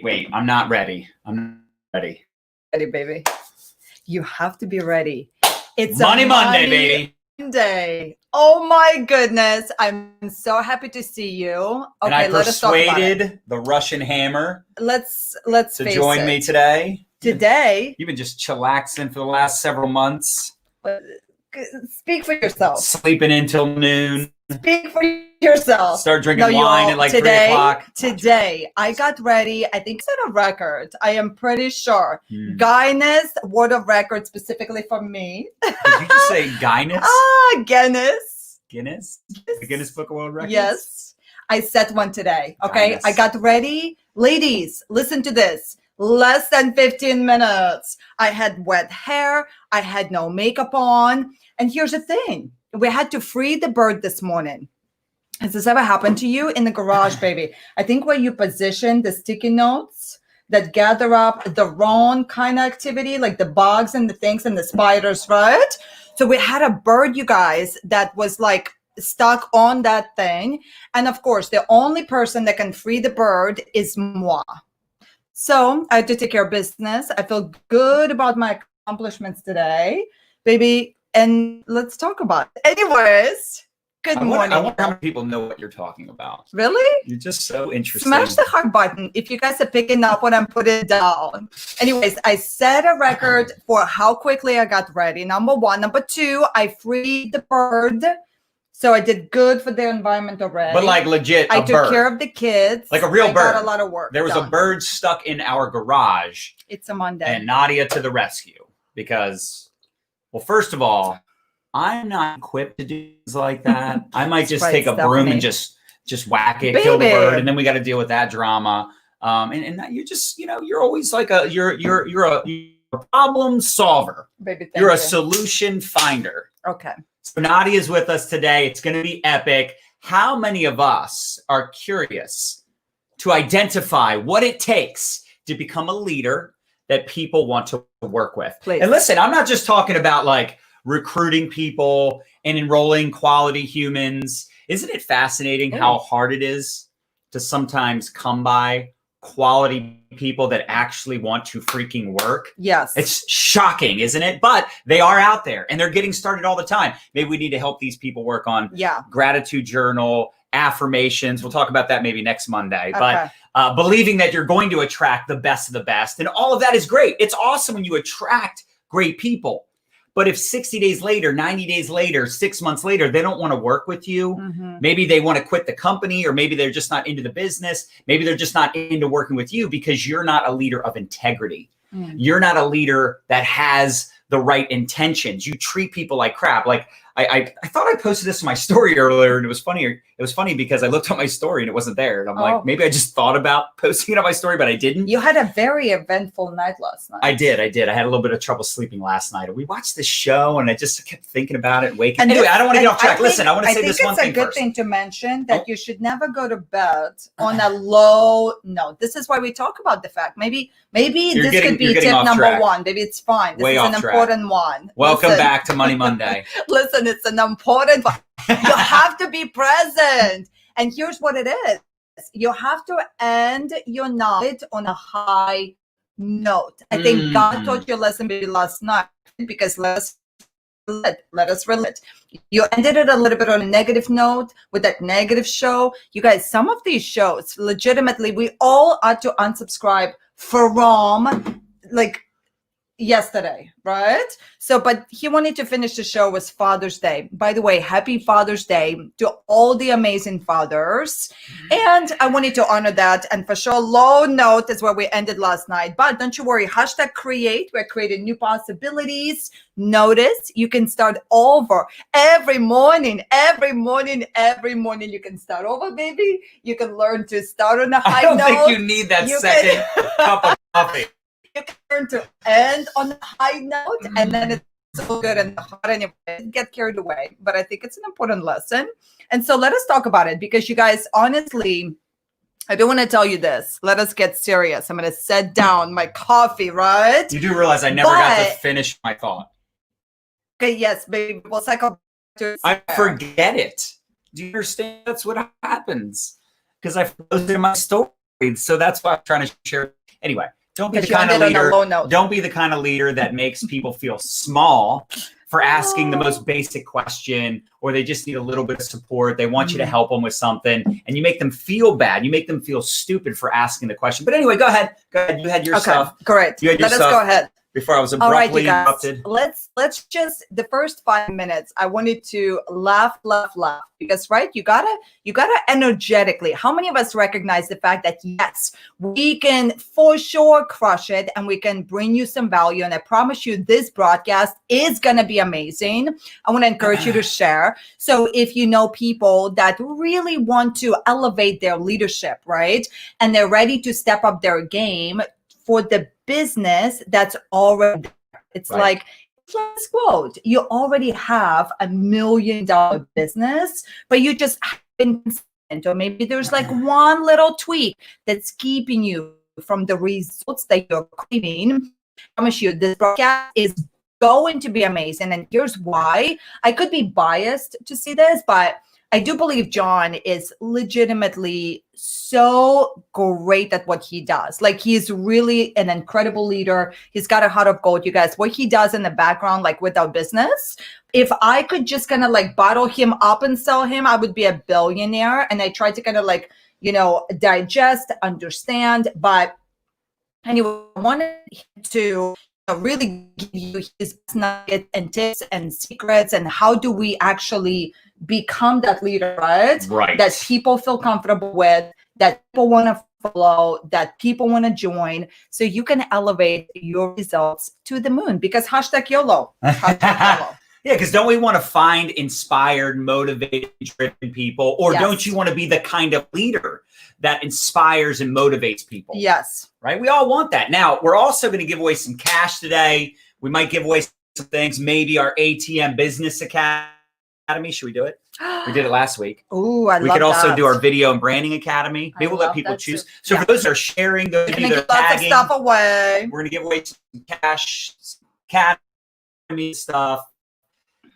Wait. I'm not ready. I'm not ready. Ready, baby. You have to be ready. It's Money Monday, baby. Monday. Oh my goodness. I'm so happy to see you. Okay, and I let us talk about it. persuaded the Russian Hammer Let's to join me today. Today. You've been just chillaxing for the last several months. Speak for yourself. Sleeping until noon. Speak for yourself. Start drinking wine at like 3 o'clock. Today, I got ready. I think set a record. I am pretty sure. Guinness, word of record specifically for me. Did you just say Guinness? Guinness. Guinness? The Guinness Book of World Records? Yes. I set one today. Okay. Guinness. I got ready. Ladies, listen to this. Less than 15 minutes. I had wet hair. I had no makeup on. And here's the thing. We had to free the bird this morning. Has this ever happened to you? In the garage, baby. I think where you position the sticky notes that gather up the wrong kind of activity, like the bugs and the things and the spiders, right? So we had a bird, you guys, that was like stuck on that thing. And of course, the only person that can free the bird is moi. So I had to take care of business. I feel good about my accomplishments today, baby. And let's talk about it. Anyways, good morning. I wonder how many people know what you're talking about. Really? You're just so interesting. Smash the heart button if you guys are picking up what I'm putting down. Anyways, I set a record for how quickly I got ready. Number one. Number two, I freed the bird. So I did good for the environment already. But like legit, I took care of the kids. Like a real bird. I got a lot of work There was done. a bird stuck in our garage. It's a Monday. And Nadya to the rescue. Because, well, first of all, I'm not equipped to do things like that. I might just take a broom and just whack it, kill the bird, and then we got to deal with that drama. And that you're just, you're always like you're a problem solver. Baby, you're a solution finder. Okay. So Nadya is with us today. It's going to be epic. How many of us are curious to identify what it takes to become a leader that people want to work with? Please. And listen, I'm not just talking about like recruiting people and enrolling quality humans. Isn't it fascinating how hard it is to sometimes come by quality people that actually want to freaking work? Yes. It's shocking, isn't it? But they are out there and they're getting started all the time. Maybe we need to help these people work on gratitude journal, affirmations. We'll talk about that maybe next Monday. Okay. But believing that you're going to attract the best of the best. And all of that is great. It's awesome when you attract great people. But if 60 days later, 90 days later, 6 months later, they don't want to work with you, maybe they want to quit the company, or maybe they're just not into the business. Maybe they're just not into working with you because you're not a leader of integrity. You're not a leader that has the right intentions. You treat people like crap. Like I thought I posted this in my story earlier, and it was funny. It was funny because I looked at my story and it wasn't there. And I'm like, maybe I just thought about posting it on my story, but I didn't. You had a very eventful night last night. I did. I had a little bit of trouble sleeping last night. We watched this show and I just kept thinking about it, waking. Anyway, I don't want to get off track. Listen, I want to say this one thing first. I think it's a good thing to mention that you should never go to bed on a low note. This is why we talk about the fact. Maybe this could be tip number one. Maybe it's fine. This is an important one. Welcome back to Money Monday. Listen, it's an important one. You have to be present. And here's what it is. You have to end your night on a high note. I think God taught you a lesson maybe last night, because let us relate. You ended it a little bit on a negative note with that negative show. You guys, some of these shows, legitimately, we all had to unsubscribe from like yesterday, right? So, but he wanted to finish the show with Father's Day. By the way, happy Father's Day to all the amazing fathers. And I wanted to honor that. And for sure, low note is where we ended last night. But don't you worry, #create. We're creating new possibilities. Notice you can start over every morning. Every morning you can start over, baby. You can learn to start on a high note. I don't think you need that second cup of coffee. You can learn to end on a high note, and then it's so good and hot anyway. Get carried away. But I think it's an important lesson. And so let us talk about it, because you guys, honestly, I do want to tell you this. Let us get serious. I'm going to set down my coffee, right? You do realize I never got to finish my thought. Okay, yes, baby. We'll cycle to I forget it. Do you understand? That's what happens. Because I posted in my story. So that's why I'm trying to share. Anyway, don't be the Because you kind of ended on a low leader. note. Don't be the kind of leader that makes people feel small for asking the most basic question, or they just need a little bit of support. They want you to help them with something, and you make them feel bad. You make them feel stupid for asking the question. But anyway, go ahead. Go ahead. You had your stuff. Great. You had your Let us stuff go ahead. Before I was All right, abruptly you guys. interrupted. Let's just the first 5 minutes. I wanted to laugh because you gotta energetically. How many of us recognize the fact that yes, we can for sure crush it and we can bring you some value? And I promise you, this broadcast is gonna be amazing. I want to encourage you to share. So if you know people that really want to elevate their leadership, right, and they're ready to step up their game for the business that's already there. It's like this quote, you already have $1 million business, but you just haven't consistent, or maybe there's like one little tweak that's keeping you from the results that you're craving. I promise you, this broadcast is going to be amazing. And here's why. I could be biased to see this, but I do believe John is legitimately so great at what he does. Like, he's really an incredible leader. He's got a heart of gold, you guys. What he does in the background, like with our business, if I could just kind of like bottle him up and sell him, I would be a billionaire. And I try to kind of like, digest, understand. But anyway, I wanted to really give you his nuggets and tips and secrets, and how do we actually become that leader, right? That people feel comfortable with, that people want to follow, that people want to join, so you can elevate your results to the moon. Because hashtag YOLO. Yeah, because don't we want to find inspired, motivated, driven people? Or don't you want to be the kind of leader that inspires and motivates people? Yes. Right? We all want that. Now, we're also going to give away some cash today. We might give away some things, maybe our ATM Business Academy. Should we do it? We did it last week. Ooh, I love that. We could also do our Video and Branding Academy. Maybe we'll let people choose. Too. So for those that are sharing, those of you that are tagging, lots of stuff away. We're going to give away some cash, Academy stuff.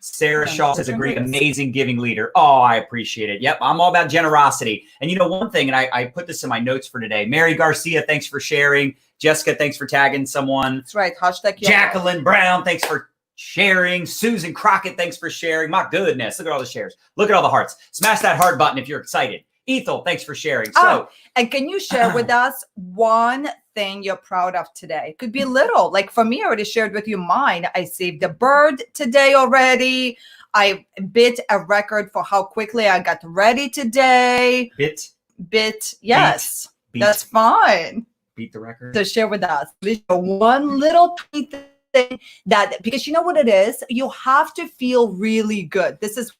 Sarah Shaw is a great, amazing giving leader. Oh, I appreciate it. Yep, I'm all about generosity. And one thing, and I put this in my notes for today. Mary Garcia, thanks for sharing. Jessica, thanks for tagging someone. That's right. Hashtag YOLO. Jacqueline Brown, thanks for sharing. Susan Crockett, thanks for sharing. My goodness, look at all the shares. Look at all the hearts. Smash that heart button if you're excited. Ethel, thanks for sharing. And can you share with us one thing you're proud of today? Could be little. Like for me, I already shared with you mine. I saved a bird today already. I bit a record for how quickly I got ready today. Bit. Yes. Beat. That's fine. Beat the record. So share with us. One little tweet thing that, because you know what it is? You have to feel really good. This is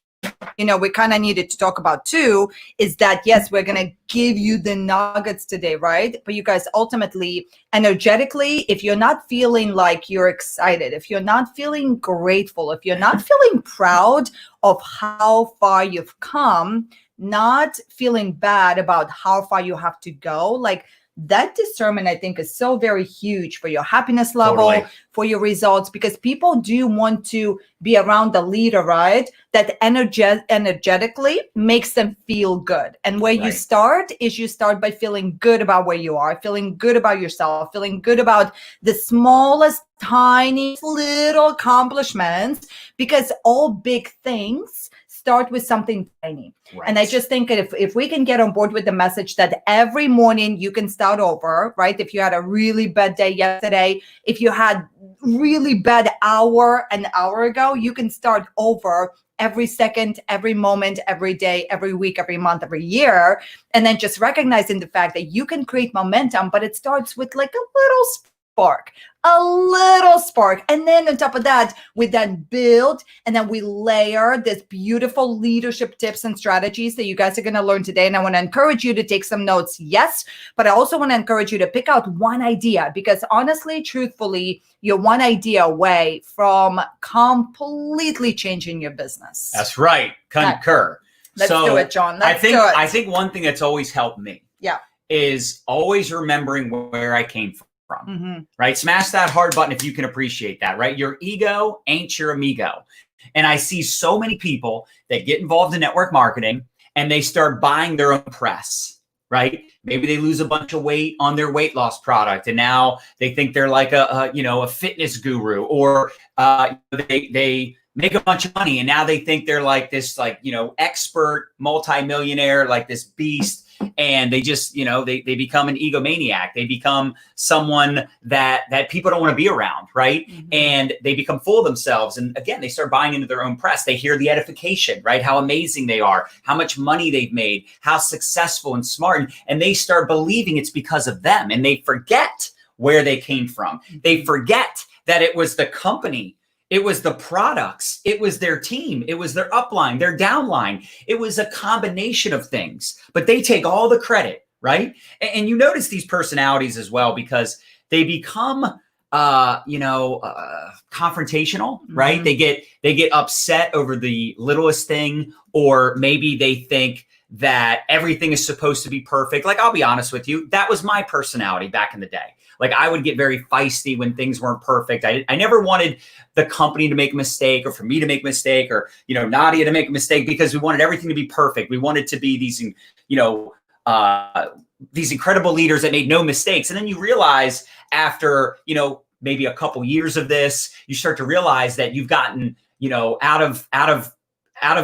we kind of needed to talk about too, is that, yes, we're going to give you the nuggets today, right? But you guys, ultimately, energetically, if you're not feeling like you're excited, if you're not feeling grateful, if you're not feeling proud of how far you've come, not feeling bad about how far you have to go, like that discernment, I think, is so very huge for your happiness level, for your results, because people do want to be around the leader, right? That energetically makes them feel good. And where you start is you start by feeling good about where you are, feeling good about yourself, feeling good about the smallest, tiny, little accomplishments, because all big things start with something tiny. And I just think that if we can get on board with the message that every morning you can start over, right? If you had a really bad day yesterday, if you had really bad an hour ago, you can start over every second, every moment, every day, every week, every month, every year. And then just recognizing the fact that you can create momentum, but it starts with like a little spark. And then on top of that, we then build, and then we layer this beautiful leadership tips and strategies that you guys are going to learn today. And I want to encourage you to take some notes. Yes, but I also want to encourage you to pick out one idea, because honestly, truthfully, you're one idea away from completely changing your business. That's right. Concur. Let's do it, John. Let's do it. I think one thing that's always helped me is always remembering where I came from. Right? Smash that hard button if you can appreciate that, right? Your ego ain't your amigo. And I see so many people that get involved in network marketing and they start buying their own press. right? Maybe they lose a bunch of weight on their weight loss product, and now they think they're like a fitness guru, or they make a bunch of money, and now they think they're like this expert multimillionaire, like this beast, and they just they become an egomaniac. They become someone that people don't want to be around, right? Mm-hmm. And they become full of themselves, and again, they start buying into their own press. They hear the edification, right? How amazing they are, how much money they've made, how successful and smart, and they start believing it's because of them, and they forget where they came from. They forget that it was the company, it was the products, it was their team, it was their upline, their downline. It was a combination of things, but they take all the credit, right? And you notice these personalities as well, because they become confrontational, right? Mm-hmm. They get upset over the littlest thing, or maybe they think that everything is supposed to be perfect. Like, I'll be honest with you, that was my personality back in the day. Like, I would get very feisty when things weren't perfect. I never wanted the company to make a mistake, or for me to make a mistake, or, Nadya to make a mistake, because we wanted everything to be perfect. We wanted to be these, these incredible leaders that made no mistakes. And then you realize after, maybe a couple years of this, you start to realize that you've gotten, out of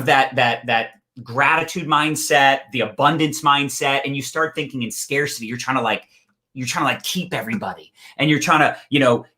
that gratitude mindset, the abundance mindset, and you start thinking in scarcity. You're trying to keep everybody, and you're trying to,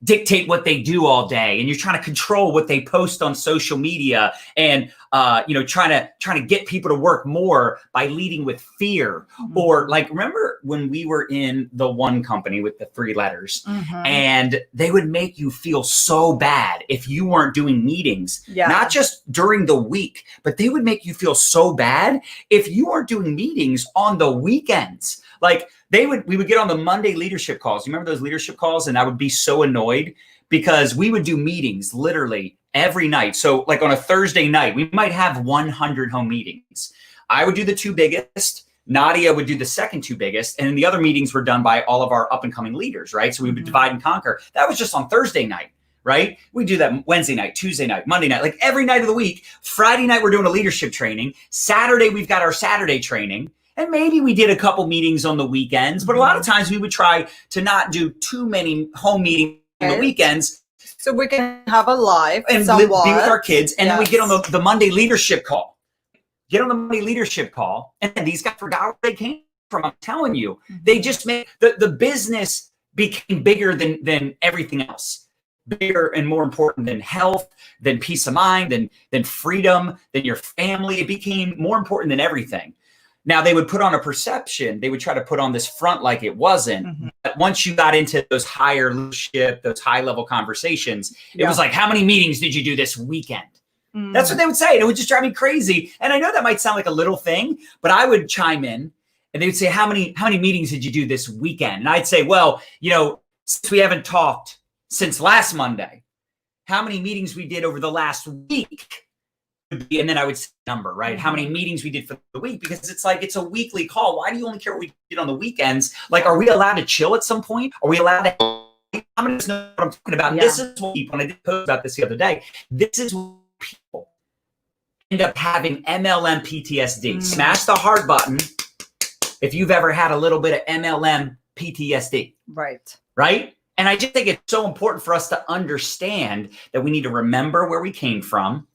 dictate what they do all day, and you're trying to control what they post on social media, and, trying to get people to work more by leading with fear. Mm-hmm. Or like, remember when we were in the one company with the 3 letters, mm-hmm. and they would make you feel so bad if you weren't doing meetings, not just during the week, but they would make you feel so bad if you weren't doing meetings on the weekends. Like, we would get on the Monday leadership calls. You remember those leadership calls? And I would be so annoyed, because we would do meetings literally every night. So like on a Thursday night, we might have 100 home meetings. I would do the 2 biggest. Nadya would do the second 2 biggest. And then the other meetings were done by all of our up and coming leaders, right? So we would divide and conquer. That was just on Thursday night, right? We do that Wednesday night, Tuesday night, Monday night, like every night of the week. Friday night, we're doing a leadership training. Saturday, we've got our Saturday training. And maybe we did a couple meetings on the weekends, but a lot of times we would try to not do too many home meetings on the weekends. So we can have a live and be with our kids. And then we get on the Monday leadership call. Get on the Monday leadership call. And these guys forgot where they came from. I'm telling you, they just made the business became bigger than everything else. Bigger and more important than health, than peace of mind, than freedom, than your family. It became more important than everything. Now, they would put on a perception. They would try to put on this front like it wasn't. Mm-hmm. But once you got into those higher leadership, those high-level conversations, it was like, how many meetings did you do this weekend? Mm-hmm. That's what they would say. And it would just drive me crazy. And I know that might sound like a little thing, but I would chime in, and they would say, how many meetings did you do this weekend? And I'd say, well, since we haven't talked since last Monday, how many meetings we did over the last week? And then I would say number, right? Mm-hmm. How many meetings we did for the week, because it's like, it's a weekly call. Why do you only care what we did on the weekends? Like, are we allowed to chill at some point? Are we allowed to, I'm going to know what I'm talking about. Yeah. This is what people, and I did post about this the other day. This is what people end up having MLM PTSD. Mm-hmm. Smash the heart button if you've ever had a little bit of MLM PTSD. Right? And I just think it's so important for us to understand that we need to remember where we came from.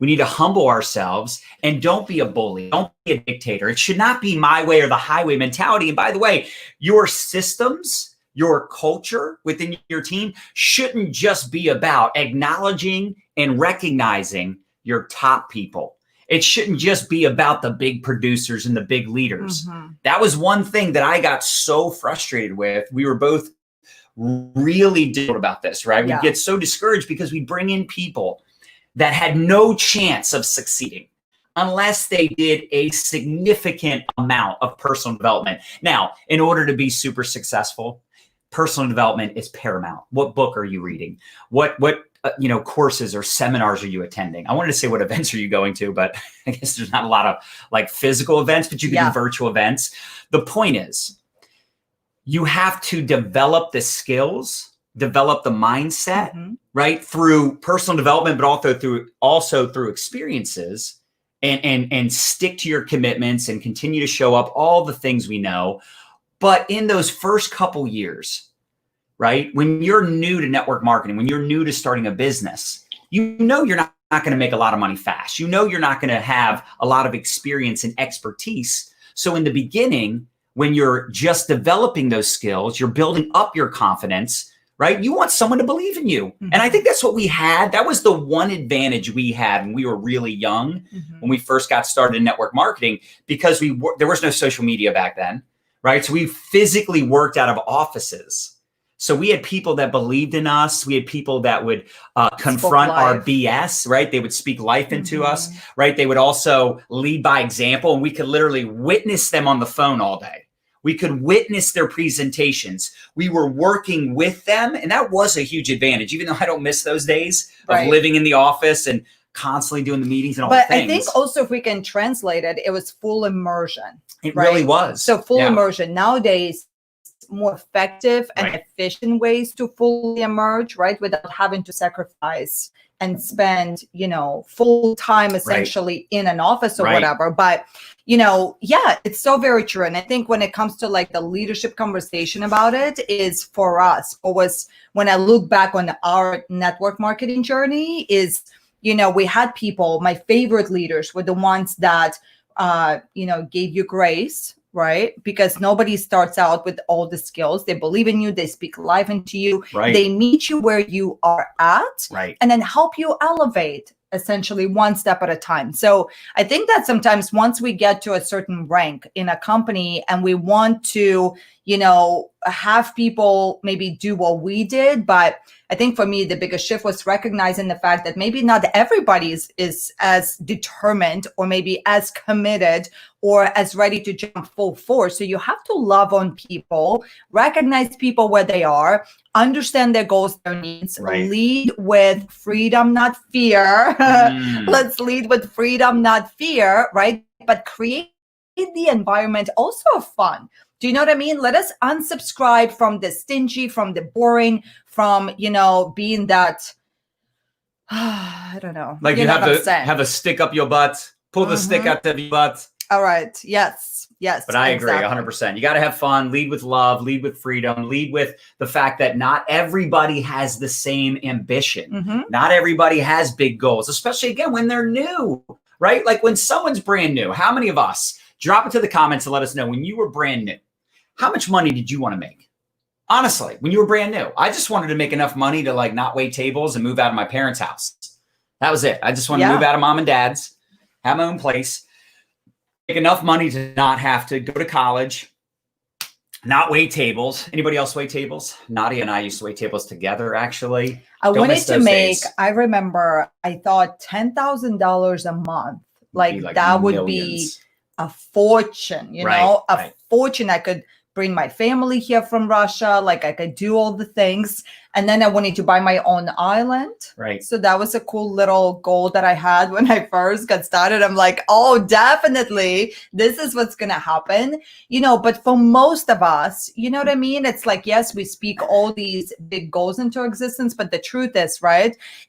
We need to humble ourselves, and don't be a bully. Don't be a dictator. It should not be my way or the highway mentality. And by the way, your systems, your culture within your team shouldn't just be about acknowledging and recognizing your top people. It shouldn't just be about the big producers and the big leaders. Mm-hmm. That was one thing that I got so frustrated with. We were both really different about this, right? We get so discouraged because we bring in people that had no chance of succeeding unless they did a significant amount of personal development. Now, in order to be super successful, personal development is paramount. What book are you reading? What courses or seminars are you attending? I wanted to say what events are you going to, but I guess there's not a lot of like physical events, but you can do virtual events. The point is, you have to develop the skills, develop the mindset, right? Through personal development, but also through experiences, and stick to your commitments and continue to show up, all the things we know. But in those first couple years, right, when you're new to network marketing, when you're new to starting a business, you know you're not going to make a lot of money fast. You know you're not going to have a lot of experience and expertise. So in the beginning, when you're just developing those skills, you're building up your confidence, right? You want someone to believe in you. Mm-hmm. And I think that's what we had. That was the one advantage we had when we were really young, when we first got started in network marketing, because there was no social media back then, right? So we physically worked out of offices. So we had people that believed in us. We had people that would confront our BS, right? They would speak life into us, right? They would also lead by example, and we could literally witness them on the phone all day. We could witness their presentations. We were working with them, and that was a huge advantage, even though I don't miss those days of living in the office and constantly doing the meetings and all the things. But I think also, if we can translate it, it was full immersion. It really was. So full immersion. Nowadays, more effective and efficient ways to fully emerge, right? Without having to sacrifice and spend, full time essentially in an office or whatever. But, it's so very true. And I think when it comes to like the leadership conversation about it is for us, always when I look back on our network marketing journey is, we had people, my favorite leaders were the ones that, gave you grace, right? Because nobody starts out with all the skills. They believe in you. They speak life into you. They meet you where you are at and then help you elevate essentially one step at a time. So I think that sometimes once we get to a certain rank in a company and we want to, have people maybe do what we did, but I think for me, the biggest shift was recognizing the fact that maybe not everybody is as determined or maybe as committed or as ready to jump full force. So you have to love on people, recognize people where they are, understand their goals, their needs, lead with freedom, not fear. Let's lead with freedom, not fear, right? But create the environment also of fun. Do you know what I mean? Let us unsubscribe from the stingy, from the boring, from, being that, I don't know. Like you have a stick up your butt, pull the stick out of your butt. All right. Yes. But I agree 100%. You got to have fun, lead with love, lead with freedom, lead with the fact that not everybody has the same ambition. Not everybody has big goals, especially again, when they're new, right? Like when someone's brand new, how many of us drop it to the comments and let us know when you were brand new, how much money did you want to make? Honestly, when you were brand new, I just wanted to make enough money to like not wait tables and move out of my parents' house. That was it. I just wanted to move out of mom and dad's, have my own place, make enough money to not have to go to college, not wait tables. Anybody else wait tables? Nadya and I used to wait tables together, actually. I wanted to make, I remember, I thought $10,000 a month. Like that would be a fortune, a fortune. I could bring my family here from Russia. Like I could do all the things. And then I wanted to buy my own island. So that was a cool little goal that I had when I first got started. I'm like, oh, definitely. This is what's going to happen. But for most of us, you know what I mean? It's like, yes, we speak all these big goals into existence. But the truth is,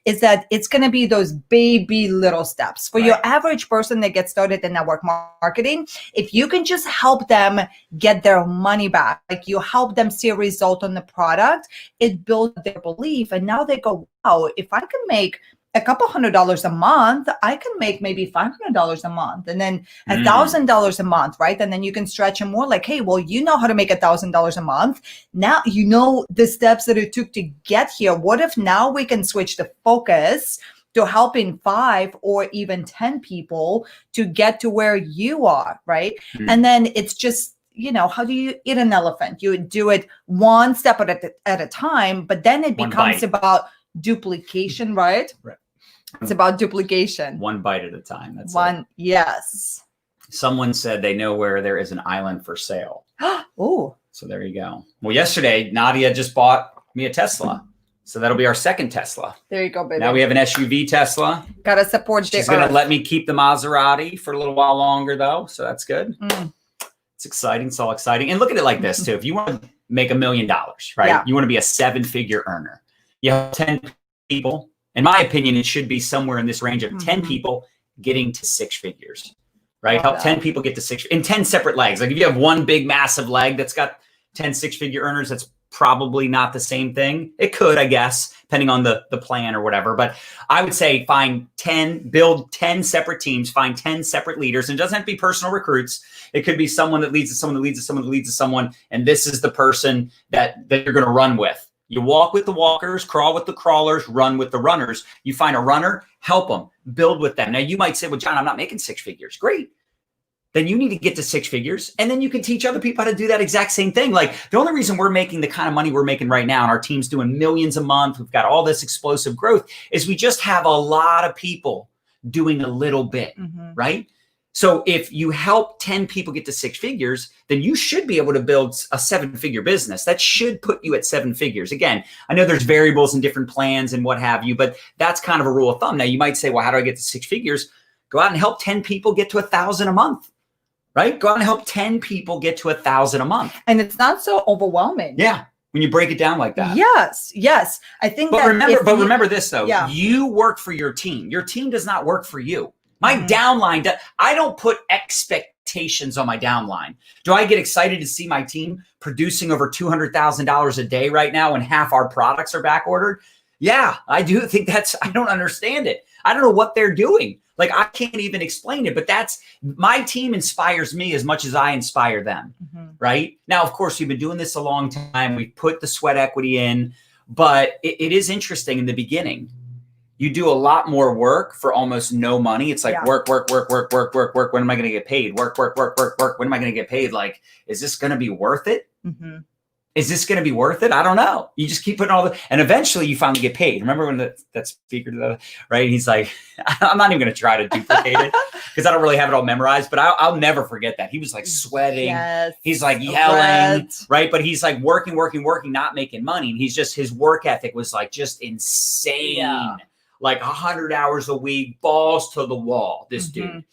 is that it's going to be those baby little steps. For your average person that gets started in network marketing, if you can just help them get their money back, like you help them see a result on the product, it builds their belief. And now they go, wow, if I can make a couple $100 a month, I can make maybe $500 a month and then $1,000 a month, right? And then you can stretch them more like, hey, well, you know how to make $1,000 a month. Now you know the steps that it took to get here. What if now we can switch the focus to helping 5 or even 10 people to get to where you are, right? And then it's just, how do you eat an elephant? You do it one step at a time, but then it becomes about duplication, right? It's about duplication. One bite at a time. That's one. Yes. Someone said they know where there is an island for sale. Oh. So there you go. Well, yesterday, Nadya just bought me a Tesla. So that'll be our second Tesla. There you go, baby. Now we have an SUV Tesla. Got to support She's going to let me keep the Maserati for a little while longer, though. So that's good. It's exciting. It's all exciting. And look at it like this, too. If you want to make $1 million, right? Yeah. You want to be a 7-figure earner. You have 10 people. In my opinion, it should be somewhere in this range of 10 people getting to six figures, right? Love Help 10 people get to six in 10 separate legs. Like if you have one big, massive leg that's got 10 six-figure earners, that's probably not the same thing. It could, I guess, depending on the plan or whatever. But I would say build 10 separate teams, find 10 separate leaders. And it doesn't have to be personal recruits. It could be someone that leads to someone that leads to someone that leads to someone. And this is the person that you're going to run with. You walk with the walkers, crawl with the crawlers, run with the runners. You find a runner, help them, build with them. Now you might say, well, John, I'm not making six figures. Great. Then you need to get to six figures. And then you can teach other people how to do that exact same thing. Like the only reason we're making the kind of money we're making right now, and our team's doing millions a month, we've got all this explosive growth, is we just have a lot of people doing a little bit, right? So if you help 10 people get to six figures, then you should be able to build a seven-figure business. That should put you at seven figures. Again, I know there's variables and different plans and what have you, but that's kind of a rule of thumb. Now you might say, well, how do I get to six figures? Go out and help 10 people get to 1,000 a month. Right? Go out and help 10 people get to 1,000 a month. And it's not so overwhelming. Yeah. When you break it down like that. Yes. Yes. I think remember this though. Yeah. You work for your team. Your team does not work for you. My downline, I don't put expectations on my downline. Do I get excited to see my team producing over $200,000 a day right now and half our products are back ordered? Yeah, I do think I don't understand it. I don't know what they're doing. Like I can't even explain it, but my team inspires me as much as I inspire them, right? Now, of course, we've been doing this a long time. We've put the sweat equity in, but it is interesting in the beginning. You do a lot more work for almost no money. It's like work. When am I going to get paid? Work. When am I going to get paid? Like, is this going to be worth it? Is this going to be worth it? I don't know. You just keep putting and eventually you finally get paid. Remember when that speaker, right? He's like, I'm not even going to try to duplicate it because I don't really have it all memorized, but I'll never forget that. He was like sweating. Yes, he's like yelling, right? But he's like working, not making money. And his work ethic was like just insane. Yeah. Like 100 hours a week, balls to the wall, this dude.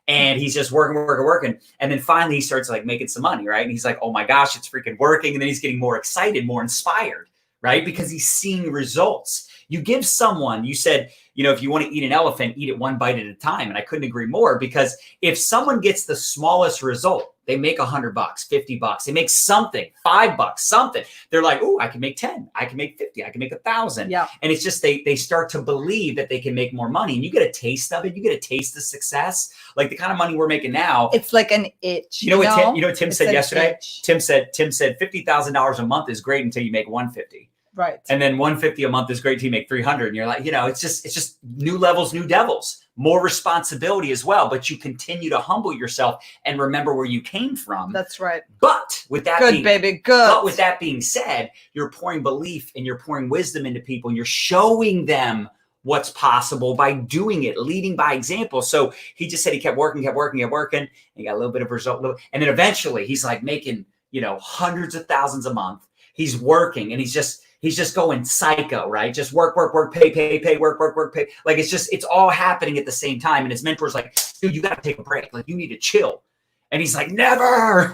And he's just working. And then finally he starts like making some money, right? And he's like, oh my gosh, it's freaking working. And then he's getting more excited, more inspired, right? Because he's seeing results. You give someone, you said, if you want to eat an elephant, eat it one bite at a time. And I couldn't agree more, because if someone gets the smallest result, they make $100, $50. They make something, $5, something. They're like, oh, I can make 10. I can make 50. I can make 1,000. Yeah. And it's just, they start to believe that they can make more money, and you get a taste of it. You get a taste of success. Like the kind of money we're making now. It's like an itch. You know what Tim said yesterday? Itch. Tim said $50,000 a month is great until you make 150. Right. And then 150 a month is great till you make 300. And you're like, it's just new levels, new devils, more responsibility as well. But you continue to humble yourself and remember where you came from. That's right. But with that good. But with that being said, you're pouring belief and you're pouring wisdom into people, and you're showing them what's possible by doing it, leading by example. So he just said he kept working. And he got a little bit of result. And then eventually he's like making, hundreds of thousands a month. He's working and he's just going psycho, right? Just work, pay, work, pay. Like it's all happening at the same time. And his mentor's like, dude, you got to take a break. Like you need to chill. And he's like, never.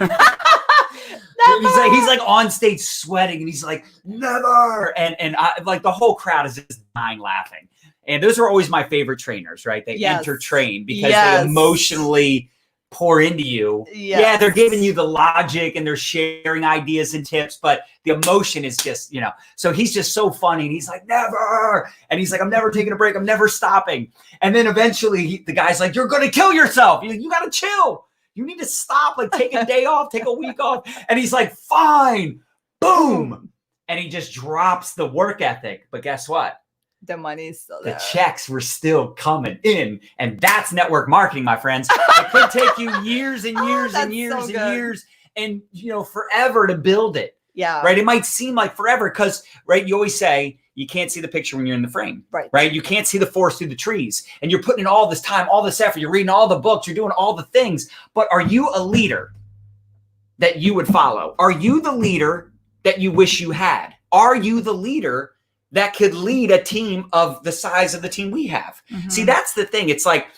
He's like on stage sweating, and he's like, never. And I, like the whole crowd is just dying laughing. And those are always my favorite trainers, right? They enter-train because they emotionally pour into you. Yes. Yeah, they're giving you the logic and they're sharing ideas and tips, but the emotion is just, so he's just so funny. And he's like, never. And he's like, I'm never taking a break. I'm never stopping. And then eventually the guy's like, you're going to kill yourself. You got to chill. You need to stop, like take a day off, take a week off. And he's like, fine, boom. And he just drops the work ethic. But guess what? The money's still there. The checks were still coming in. And that's network marketing, my friends. It could take you years and years and years and forever to build it. Yeah. Right. It might seem like forever because, right, you always say you can't see the picture when you're in the frame. Right. You can't see the forest through the trees. And you're putting in all this time, all this effort. You're reading all the books. You're doing all the things. But are you a leader that you would follow? Are you the leader that you wish you had? Are you the leader that could lead a team of the size of the team we have? Mm-hmm. See, that's the thing. It's like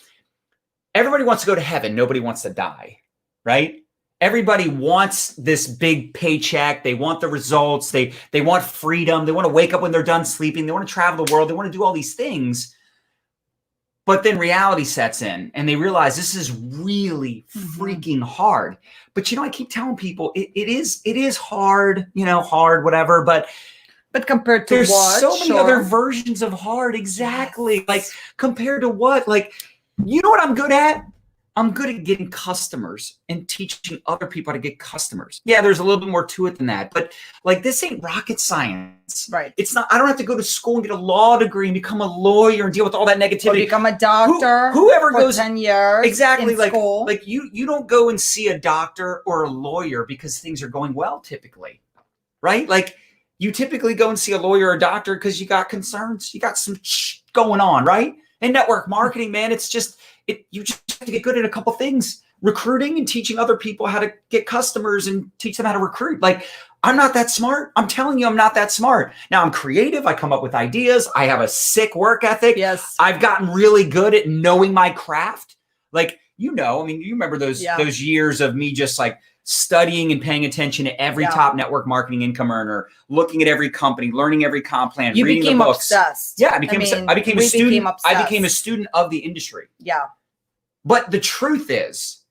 everybody wants to go to heaven. Nobody wants to die, right? Everybody wants this big paycheck. They want the results. They want freedom. They want to wake up when they're done sleeping. They want to travel the world. They want to do all these things. But then reality sets in and they realize this is really freaking hard. But, I keep telling people it is hard, hard, whatever. But compared to there's what? so many other versions of hard. Exactly. Yes. Like compared to what? Like, you know what I'm good at? I'm good at getting customers and teaching other people how to get customers. Yeah, there's a little bit more to it than that. But like, this ain't rocket science. Right. It's not, I don't have to go to school and get a law degree and become a lawyer and deal with all that negativity. Or become a doctor. Whoever for goes 10 years. Exactly. In school. Like you don't go and see a doctor or a lawyer because things are going well typically. Right? Like you typically go and see a lawyer or a doctor because you got concerns. You got some going on, right? And network marketing, man, it's just you just have to get good at a couple things. Recruiting and teaching other people how to get customers and teach them how to recruit. Like, I'm not that smart. I'm telling you, I'm not that smart. Now, I'm creative. I come up with ideas. I have a sick work ethic. Yes. I've gotten really good at knowing my craft. Like, you remember those years of me just like studying and paying attention to every top network marketing income earner, looking at every company, learning every comp plan, reading the books. Obsessed. Yeah, I became a student. I became a student of the industry. Yeah. But the truth is,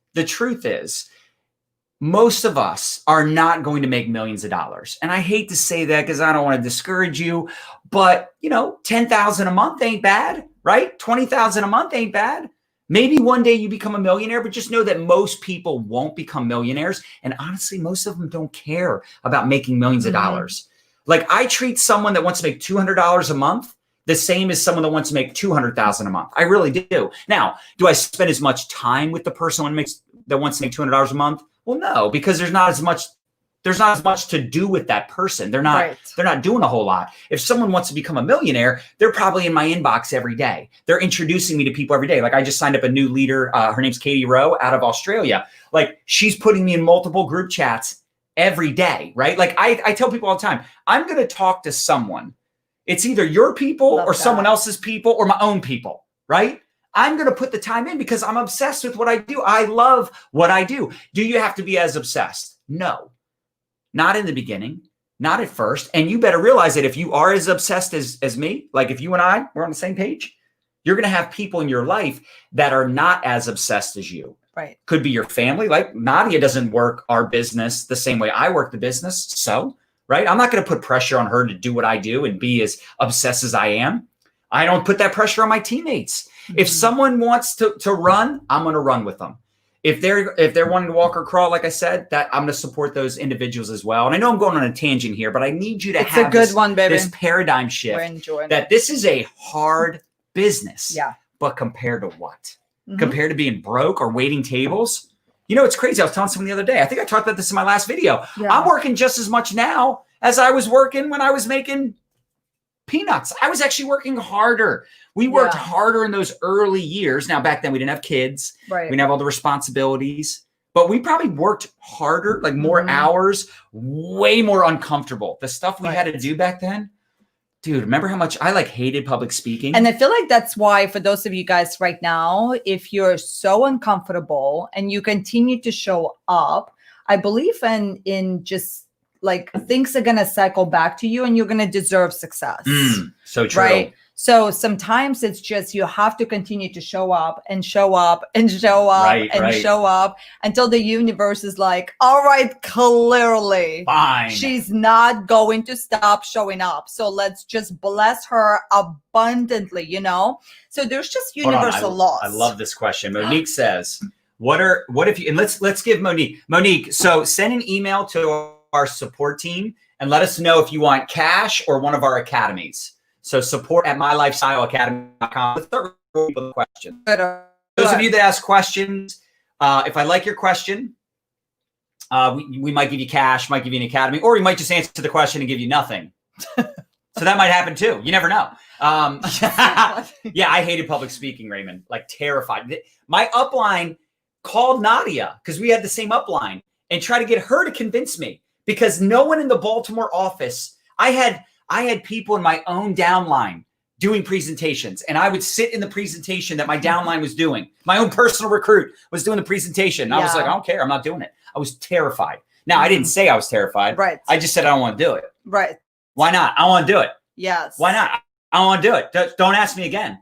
most of us are not going to make millions of dollars. And I hate to say that because I don't want to discourage you, but $10,000 a month ain't bad, right? $20,000 a month ain't bad. Maybe one day you become a millionaire, but just know that most people won't become millionaires. And honestly, most of them don't care about making millions of dollars. Like I treat someone that wants to make $200 a month the same as someone that wants to make $200,000 a month. I really do. Now, do I spend as much time with the person that wants to make $200 a month? Well, no, because there's not as much to do with that person. They're not doing a whole lot. If someone wants to become a millionaire, they're probably in my inbox every day. They're introducing me to people every day. Like I just signed up a new leader. Her name's Katie Rowe out of Australia. Like she's putting me in multiple group chats every day, right? Like I tell people all the time, I'm going to talk to someone. It's either your people or someone else's people or my own people, right? I'm going to put the time in because I'm obsessed with what I do. I love what I do. Do you have to be as obsessed? No, not in the beginning, not at first. And you better realize that if you are as obsessed as me, like if you and I were on the same page, you're going to have people in your life that are not as obsessed as you. Right. Could be your family. Like Nadya doesn't work our business the same way I work the business. So, right. I'm not going to put pressure on her to do what I do and be as obsessed as I am. I don't put that pressure on my teammates. If someone wants to run, I'm going to run with them. If they're wanting to walk or crawl, like I said, that I'm going to support those individuals as well. And I know I'm going on a tangent here, but I need you to have this paradigm shift that this is a hard business. Yeah. But compared to what? Compared to being broke or waiting tables? It's crazy. I was telling someone the other day, I think I talked about this in my last video. Yeah. I'm working just as much now as I was working when I was making peanuts. I was actually working harder. We worked harder in those early years. Now, back then we didn't have kids. Right. We didn't have all the responsibilities, but we probably worked harder, like more hours, way more uncomfortable. The stuff we had to do back then, dude, remember how much I hated public speaking? And I feel like that's why for those of you guys right now, if you're so uncomfortable and you continue to show up, I believe in just like things are going to cycle back to you and you're going to deserve success. So true. Right. So sometimes it's just, you have to continue to show up and show up and show up show up until the universe is like, all right, clearly fine. She's not going to stop showing up. So let's just bless her abundantly, So there's just universal laws. I love this question. Monique says, what if you, and let's give Monique. So send an email to our support team and let us know if you want cash or one of our academies. So support@mylifestyleacademy.com. Let's start with the question. Those of you that ask questions, if I like your question, we might give you cash, might give you an academy, or we might just answer the question and give you nothing. So that might happen too. You never know. Yeah, I hated public speaking, Raymond, like terrified. My upline called Nadya because we had the same upline and tried to get her to convince me because no one in the Baltimore office, I had people in my own downline doing presentations, and I would sit in the presentation that my downline was doing. My own personal recruit was doing the presentation. And I was like, I don't care. I'm not doing it. I was terrified. Now, I didn't say I was terrified. Right. I just said I don't want to do it. Right. Why not? I want to do it. Yes. Why not? I want to do it. Don't ask me again.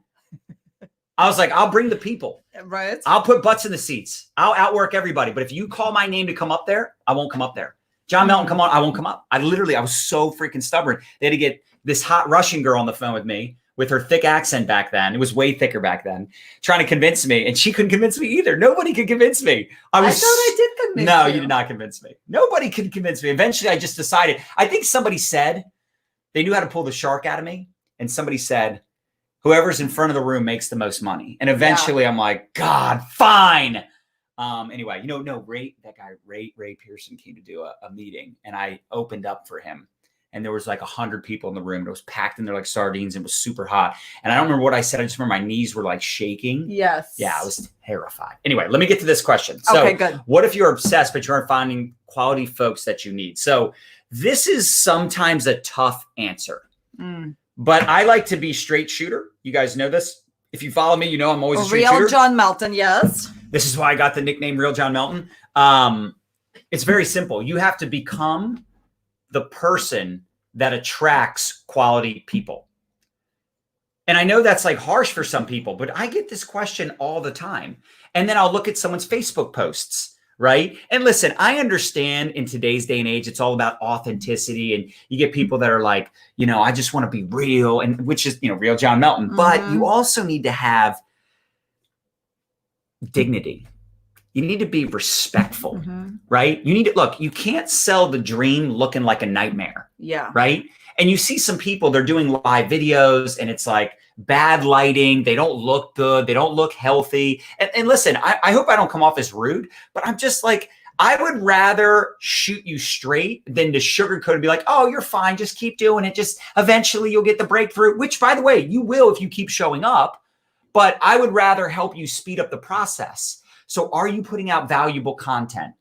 I was like, I'll bring the people. Right. I'll put butts in the seats. I'll outwork everybody. But if you call my name to come up there, I won't come up there. John Melton, come on. I won't come up. I was so freaking stubborn. They had to get this hot Russian girl on the phone with me with her thick accent back then. It was way thicker back then, trying to convince me. And she couldn't convince me either. Nobody could convince me. I thought I did convince you. No, you did not convince me. Nobody could convince me. Eventually, I just decided. I think somebody said they knew how to pull the shark out of me. And somebody said, whoever's in front of the room makes the most money. And eventually I'm like, God, fine. Anyway, Ray Pearson came to do a meeting, and I opened up for him. And there was like 100 people in the room. It was packed in there like sardines, and it was super hot. And I don't remember what I said. I just remember my knees were like shaking. Yes. Yeah, I was terrified. Anyway, let me get to this question. So, okay, good. What if you're obsessed, but you aren't finding quality folks that you need? So this is sometimes a tough answer. But I like to be straight shooter. You guys know this. If you follow me, you know I'm always a straight shooter. Real John Melton, yes. This is why I got the nickname Real John Melton. It's very simple. You have to become the person that attracts quality people. And I know that's like harsh for some people, but I get this question all the time. And then I'll look at someone's Facebook posts, right? And listen, I understand in today's day and age, it's all about authenticity. And you get people that are like, I just want to be real, and which is, Real John Melton. But you also need to have dignity. You need to be respectful, right? You need to look, you can't sell the dream looking like a nightmare. Yeah. Right. And you see some people, they're doing live videos and it's like bad lighting. They don't look good. They don't look healthy. And listen, I hope I don't come off as rude, but I'm just like, I would rather shoot you straight than to sugarcoat and be like, oh, you're fine. Just keep doing it. Just eventually you'll get the breakthrough, which by the way, you will if you keep showing up. But I would rather help you speed up the process. So are you putting out valuable content?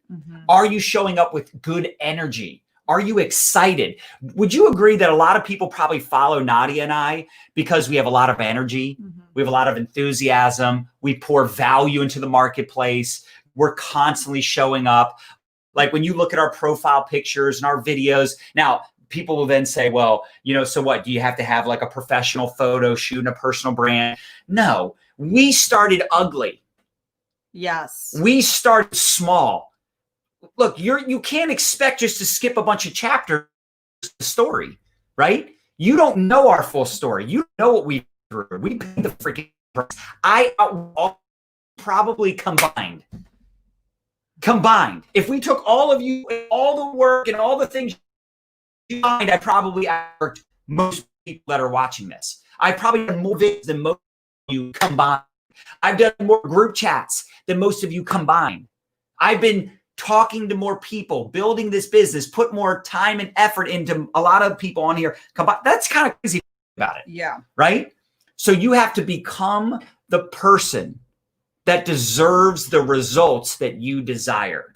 Are you showing up with good energy? Are you excited? Would you agree that a lot of people probably follow Nadya and I because we have a lot of energy? We have a lot of enthusiasm. We pour value into the marketplace. We're constantly showing up. Like when you look at our profile pictures and our videos, now people will then say, well, so what? Do you have to have like a professional photo shoot and a personal brand? No, we started ugly. Yes. We start small. Look, you can't expect just to skip a bunch of chapters of the story, right? You don't know our full story. You know what we've been through. We paid the freaking price. Probably combined. If we took all of you, all the work and all the things you find, I probably outworked most people that are watching this. I probably done more videos than most of you combined. I've done more group chats than most of you combined. I've been talking to more people, building this business, put more time and effort into a lot of people on here combined. That's kind of crazy about it. Yeah. Right? So you have to become the person that deserves the results that you desire.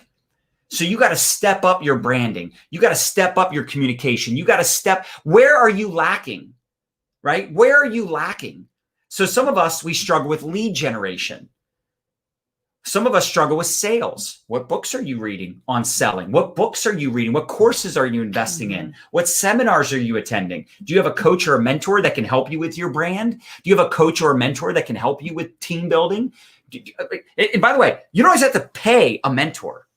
So you got to step up your branding. You got to step up your communication. You got to where are you lacking? Right? Where are you lacking? So some of us, we struggle with lead generation. Some of us struggle with sales. What books are you reading on selling? What books are you reading? What courses are you investing in? What seminars are you attending? Do you have a coach or a mentor that can help you with your brand? Do you have a coach or a mentor that can help you with team building? And by the way, you don't always have to pay a mentor.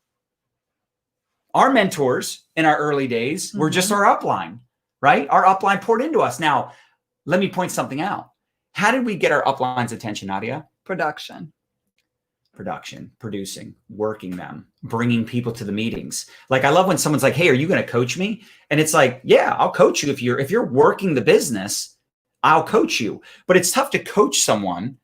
Our mentors in our early days were just our upline, right? Our upline poured into us. Now, let me point something out. How did we get our upline's attention, Nadya? Production, producing, working them, bringing people to the meetings. Like I love when someone's like, hey, are you going to coach me? And it's like, yeah, I'll coach you. If you're working the business, I'll coach you. But it's tough to coach someone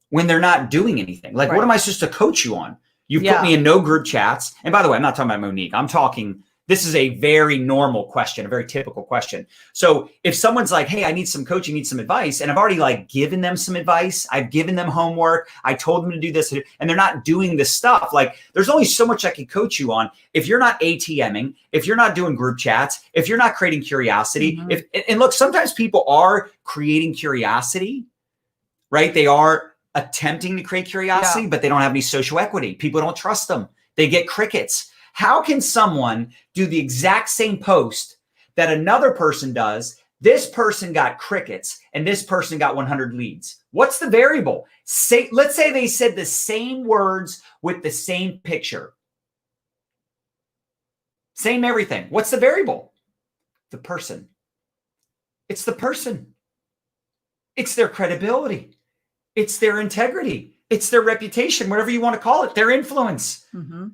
when they're not doing anything. Like, what am I supposed to coach you on? You put me in no group chats. And by the way, I'm not talking about Monique. I'm talking, this is a very normal question, a very typical question. So if someone's like, hey, I need some coaching, need some advice, and I've already like given them some advice, I've given them homework, I told them to do this, and they're not doing this stuff, like there's only so much I can coach you on. If you're not ATMing, if you're not doing group chats, if you're not creating curiosity, and look, sometimes people are creating curiosity, right? They are attempting to create curiosity, but they don't have any social equity. People don't trust them. They get crickets. How can someone do the exact same post that another person does This person got crickets and this person got 100 leads. What's the variable? Let's say they said the same words with the same picture. Same everything. What's the variable? The person. It's the person. It's their credibility. It's their integrity. It's their reputation, whatever you want to call it, their influence. Mm-hmm.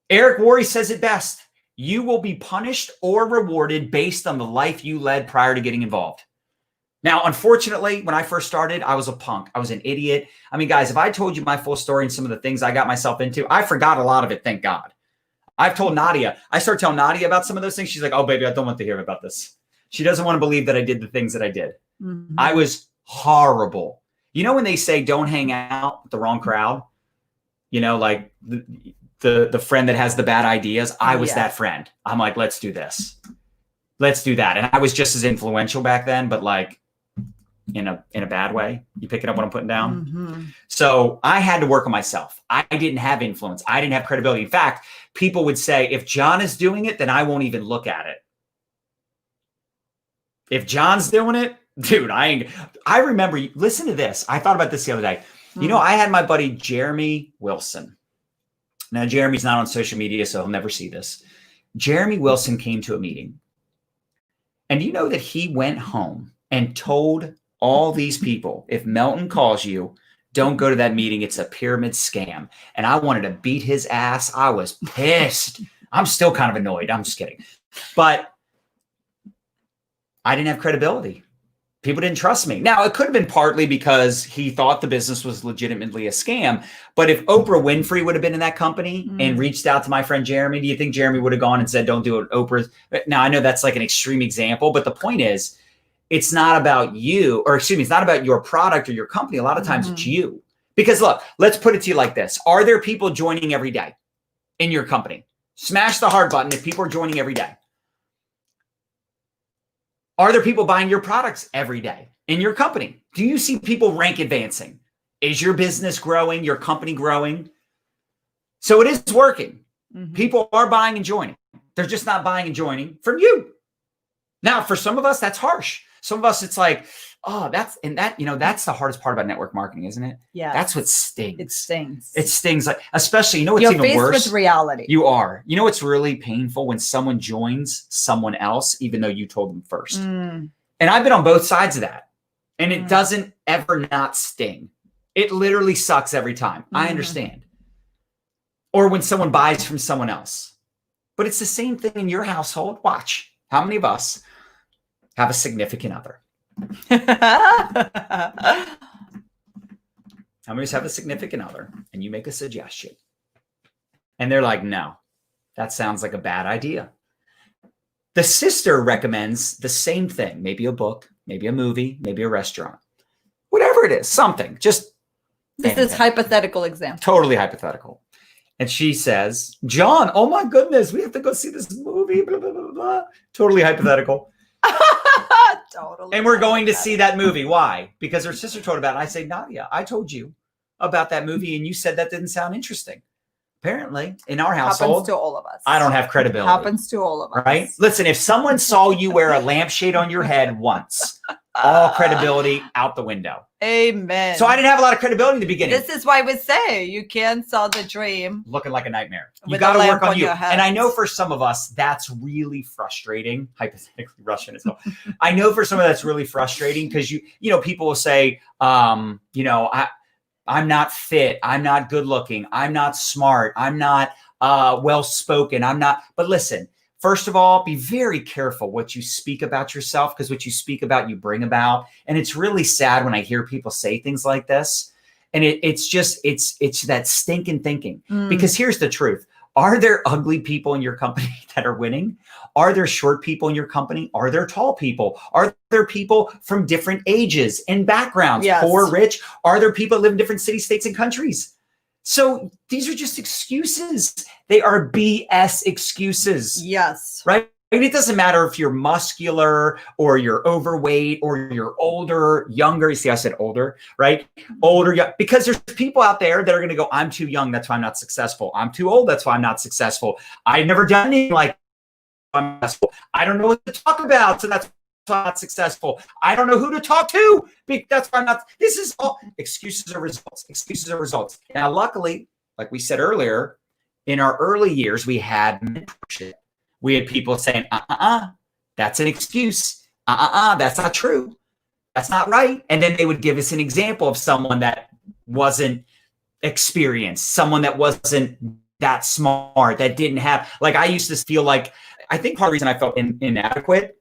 Eric Worre says it best. You will be punished or rewarded based on the life you led prior to getting involved. Now, unfortunately, when I first started, I was a punk. I was an idiot. I mean, guys, if I told you my full story and some of the things I got myself into, I forgot a lot of it, thank God. I've told Nadya, I started telling Nadya about some of those things. She's like, oh, baby, I don't want to hear about this. She doesn't want to believe that I did the things that I did. Mm-hmm. I was horrible. You know when they say don't hang out with the wrong crowd? You know, like the friend that has the bad ideas. I was that friend. I'm like, let's do this. Let's do that. And I was just as influential back then, but like in a bad way. You picking up what I'm putting down? Mm-hmm. So I had to work on myself. I didn't have influence. I didn't have credibility. In fact, people would say, if John is doing it, then I won't even look at it. If John's doing it, dude, I remember, listen to this. I thought about this the other day. You know, I had my buddy, Jeremy Wilson. Now, Jeremy's not on social media, so he'll never see this. Jeremy Wilson came to a meeting. And you know that he went home and told all these people, if Melton calls you, don't go to that meeting. It's a pyramid scam. And I wanted to beat his ass. I was pissed. I'm still kind of annoyed. I'm just kidding. But I didn't have credibility. People didn't trust me. Now, it could have been partly because he thought the business was legitimately a scam. But if Oprah Winfrey would have been in that company and reached out to my friend Jeremy, do you think Jeremy would have gone and said, don't do it, Oprah? Now, I know that's like an extreme example, but the point is, it's not about you, or excuse me, it's not about your product or your company. A lot of times it's you. Because look, let's put it to you like this. Are there people joining every day in your company? Smash the heart button if people are joining every day. Are there people buying your products every day in your company? Do you see people rank advancing? Is your business growing, your company growing? So it is working. People are buying and joining. They're just not buying and joining from you. Now, for some of us, that's harsh. Some of us, it's like, oh, that's the hardest part about network marketing, isn't it? Yeah. That's what stings. It stings. It stings. Like, especially, you know what's You're even faced worse? with reality. You are. You know what's really painful? When someone joins someone else, even though you told them first. And I've been on both sides of that. And it doesn't ever not sting. It literally sucks every time. I understand. Or when someone buys from someone else. But it's the same thing in your household. Watch. How many of us have a significant other? How many of us have a significant other and you make a suggestion and they're like, no, that sounds like a bad idea. The sister recommends the same thing, maybe a book, maybe a movie, maybe a restaurant, whatever it is, something. Just this is hypothetical example. Totally hypothetical. And she says, John, oh my goodness, we have to go see this movie, blah, blah, blah, blah. Totally hypothetical. Totally. And we're going to see that movie. Why? Because her sister told about it. I say, Nadya, I told you about that movie and you said that didn't sound interesting. Apparently, in our household, happens to all of us. I don't have credibility. Happens to all of us. Right? Listen, if someone saw you wear a lampshade on your head once, all credibility out the window. Amen. So I didn't have a lot of credibility in the beginning. This is why we say you can't sell the dream. Looking like a nightmare. You With got to a work lamp on on you. your head. And I know for some of us, that's really frustrating. Hypothetically, Russian as well. I know for some of that's really frustrating because people will say, I'm not fit. I'm not good looking. I'm not smart. I'm not well-spoken. I'm not. But listen, first of all, be very careful what you speak about yourself, because what you speak about, you bring about. And it's really sad when I hear people say things like this. And it's that stinking thinking. Because here's the truth. Are there ugly people in your company that are winning? Are there short people in your company? Are there tall people? Are there people from different ages and backgrounds? Yes. Poor, rich? Are there people that live in different cities, states, and countries? So these are just excuses. They are BS excuses. Yes. Right? And it doesn't matter if you're muscular or you're overweight or you're older, younger. You see, I said older, right? Older, young, because there's people out there that are going to go, I'm too young. That's why I'm not successful. I'm too old. That's why I'm not successful. I've never done anything like I'm successful. I don't know what to talk about. So that's why I'm not successful. I don't know who to talk to. That's why I'm not. This is all excuses or results. Excuses or results. Now, luckily, like we said earlier, in our early years, we had mentorship. We had people saying, that's an excuse. That's not true. That's not right. And then they would give us an example of someone that wasn't experienced, someone that wasn't that smart, that didn't have, like, I used to feel like, I think part of the reason I felt inadequate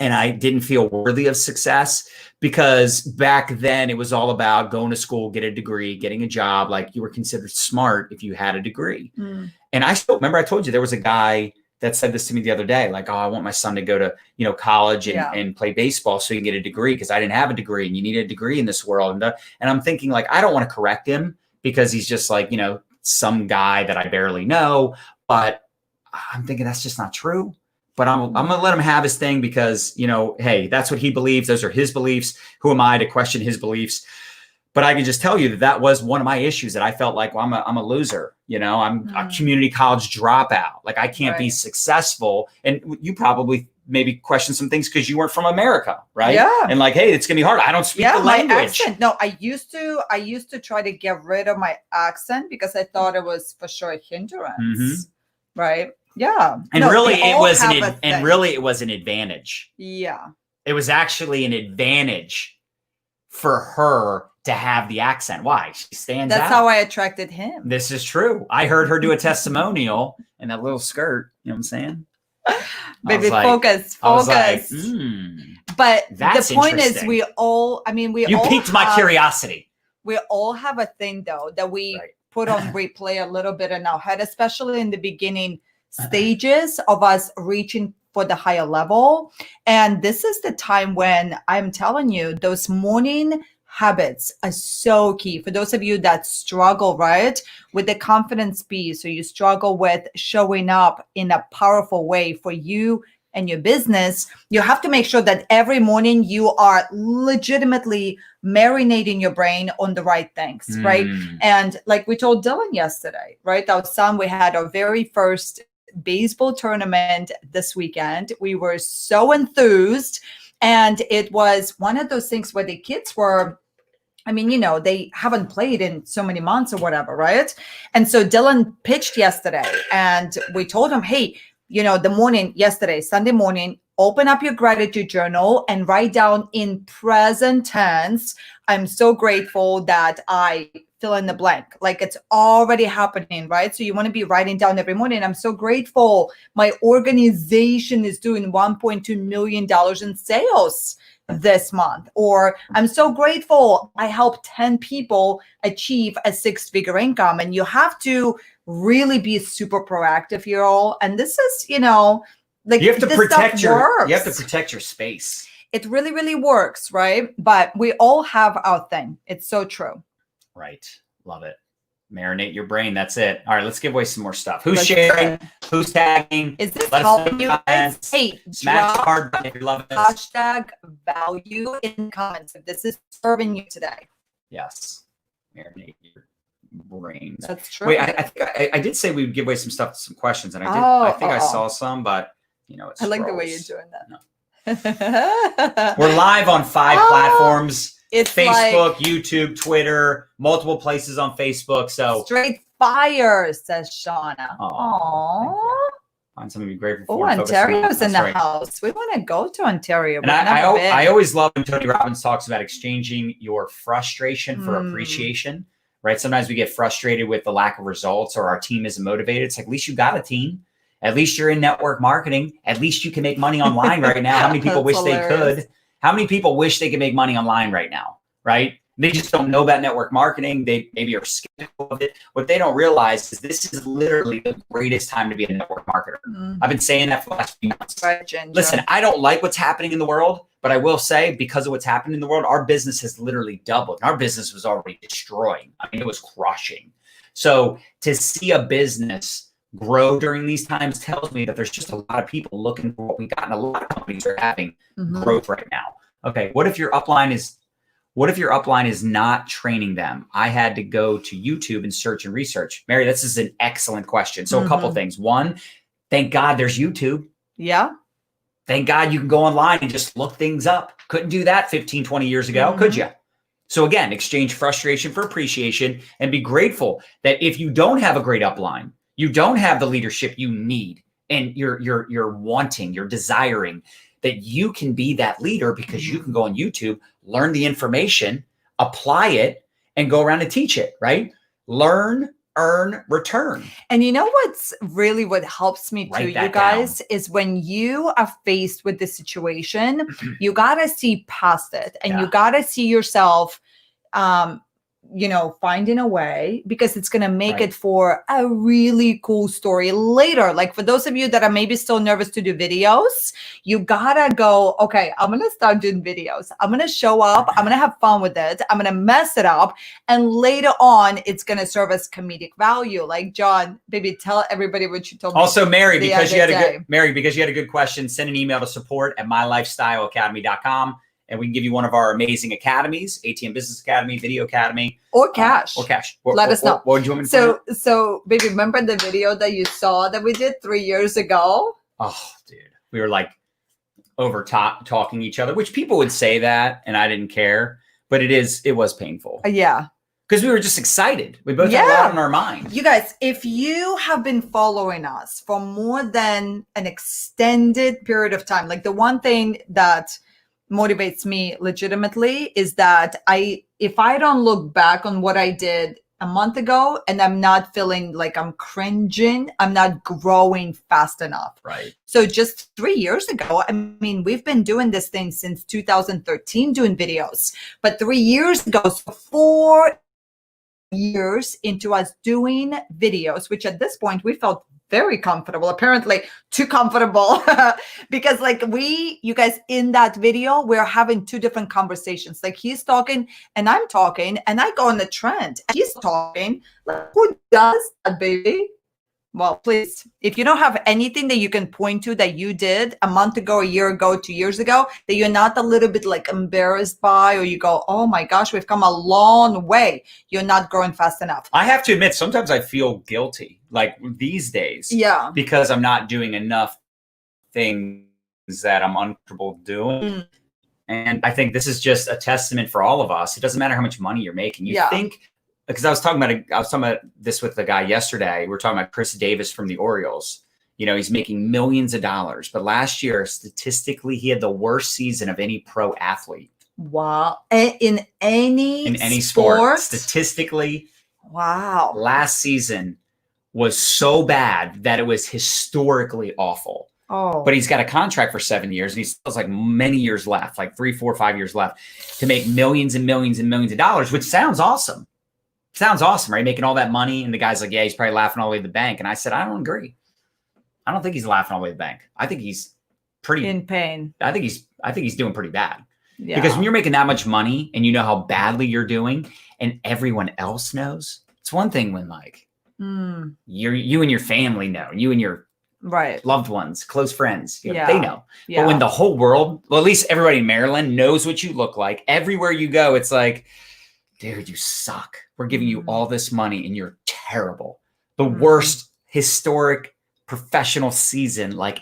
and I didn't feel worthy of success, because back then it was all about going to school, get a degree, getting a job. Like, you were considered smart if you had a degree. And I still remember, I told you there was a guy that said this to me the other day, like, oh, I want my son to go to, college and play baseball so he can get a degree, because I didn't have a degree and you need a degree in this world. And I'm thinking, like, I don't want to correct him because he's just like, some guy that I barely know, but I'm thinking that's just not true. But I'm going to let him have his thing because, hey, that's what he believes. Those are his beliefs. Who am I to question his beliefs? But I can just tell you that was one of my issues, that I felt like, well, I'm a loser. I'm a community college dropout. Like, I can't be successful. And you probably maybe question some things because you weren't from America, right? Yeah. And like, hey, it's gonna be hard. I don't speak the language. My accent. No, I used to try to get rid of my accent because I thought it was for sure a hindrance, right? Yeah. And really, it was it was an advantage. Yeah. It was actually an advantage for her to have the accent. Why? She stands out. That's how I attracted him. This is true. I heard her do a testimonial in that little skirt. You know what I'm saying? Baby, focus. Like, But the point is, you piqued my curiosity. We all have a thing, though, that we put on replay a little bit in our head, especially in the beginning stages of us reaching for the higher level. And this is the time when I'm telling you, those morning habits are so key for those of you that struggle, right, with the confidence piece. So you struggle with showing up in a powerful way for you and your business. You have to make sure that every morning you are legitimately marinating your brain on the right things, right? And like we told Dylan yesterday, right, our son, we had our very first baseball tournament this weekend. We were so enthused. And it was one of those things where the kids were, they haven't played in so many months or whatever, right? And so Dylan pitched yesterday and we told him, hey, the morning yesterday, Sunday morning, open up your gratitude journal and write down in present tense, I'm so grateful that I fill in the blank. Like, it's already happening, right? So you want to be writing down every morning, I'm so grateful my organization is doing $1.2 million in sales this month. Or I'm so grateful I helped 10 people achieve a 6-figure income. And you have to really be super proactive here, all. And this is, like, you have to protect your space. It really, really works, right? But we all have our thing. It's so true. Right. Love it. Marinate your brain. That's it. All right, let's give away some more stuff. Who's sharing? Who's tagging? Is this helping you guys? Hey, smash hard if you're loving this. Hashtag value in the comments if this is serving you today. Yes. Marinate your brains. That's true. Wait, I did say we would give away some stuff, some questions, and I think I saw some, but it's I like the way you're doing that. No. We're live on 5 platforms. It's Facebook, YouTube, Twitter, multiple places on Facebook. So straight fire, says Shauna. Aww. Find something to be grateful for. Oh, Ontario's in the house. We want to go to Ontario. And I always love when Tony Robbins talks about exchanging your frustration for appreciation, right? Sometimes we get frustrated with the lack of results or our team isn't motivated. It's like, at least you got a team. At least you're in network marketing. At least you can make money online right now. How many people wish they could? How many people wish they could make money online right now, right? They just don't know about network marketing. They maybe are skeptical of it. What they don't realize is this is literally the greatest time to be a network marketer. I've been saying that for the last few months. Right, Ginger. Listen, I don't like what's happening in the world, but I will say, because of what's happening in the world, our business has literally doubled. Our business was already destroying. I mean, it was crushing. So to see a business grow during these times tells me that there's just a lot of people looking for what we got, and a lot of companies are having growth right now. Okay, what if your upline is not training them? I had to go to YouTube and search and research. Mary, this is an excellent question. So a couple things. One, thank God there's YouTube. Yeah. Thank God you can go online and just look things up. Couldn't do that 15, 20 years ago, could you? So again, exchange frustration for appreciation and be grateful that if you don't have a great upline, you don't have the leadership you need, and you're wanting, you're desiring, that you can be that leader because you can go on YouTube, learn the information, apply it, and go around and teach it, right? Learn, earn, return. And you know what's really what helps me too, you guys, is when you are faced with this situation, you got to see past it, and you got to see yourself, finding a way, because it's going to make it for a really cool story later. Like for those of you that are maybe still nervous to do videos, you got to go, okay, I'm going to start doing videos. I'm going to show up. I'm going to have fun with it. I'm going to mess it up. And later on, it's going to serve as comedic value. Like John, baby, tell everybody what you told me. Also, Mary, because you had a good question, send an email to support@mylifestyleacademy.com. And we can give you one of our amazing academies, ATM Business Academy, Video Academy. Or cash. Let us know. What do you want me to do? So, baby, remember the video that you saw that we did 3 years ago? Oh, dude. We were like talking each other, which people would say that, and I didn't care. But it was painful. Yeah. Because we were just excited. We both had a lot on our mind. You guys, if you have been following us for more than an extended period of time, like the one thing that motivates me legitimately is that if I don't look back on what I did a month ago and I'm not feeling like I'm cringing, I'm not growing fast enough. Right. So just 3 years ago, I mean, we've been doing this thing since 2013, doing videos, but 3 years ago, so 4 years into us doing videos, which at this point we felt very comfortable, apparently too comfortable, because like you guys in that video, we're having two different conversations. Like he's talking and I'm talking, and I go on the trend and he's talking. Like, who does that, baby? Well, please, if you don't have anything that you can point to that you did a month ago, a year ago, 2 years ago, that you're not a little bit like embarrassed by, or you go, oh my gosh, we've come a long way, you're not growing fast enough. I have to admit, sometimes I feel guilty, like these days, because I'm not doing enough things that I'm uncomfortable doing. And I think this is just a testament for all of us. It doesn't matter how much money you're making. You think, because I was talking about this with the guy yesterday. We were talking about Chris Davis from the Orioles. You know, he's making millions of dollars, but last year, statistically, he had the worst season of any pro athlete. Wow. In any sport, statistically. Wow. Last season was so bad that it was historically awful. Oh. But he's got a contract for 7 years, and he still has like many years left, like 3, 4, 5 years left to make millions and millions and millions of dollars, which sounds awesome. Sounds awesome, right? Making all that money. And the guy's like, yeah, he's probably laughing all the way to the bank. And I said, I don't agree. I don't think he's laughing all the way to the bank. I think he's pretty in pain. I think he's doing pretty bad. Yeah. Because when you're making that much money and you know how badly you're doing and everyone else knows, it's one thing when like you and your family know, you and your loved ones, close friends, they know. Yeah. But when the whole world, well, at least everybody in Maryland knows what you look like, everywhere you go, it's like, dude, you suck. We're giving you all this money and you're terrible. The worst historic professional season like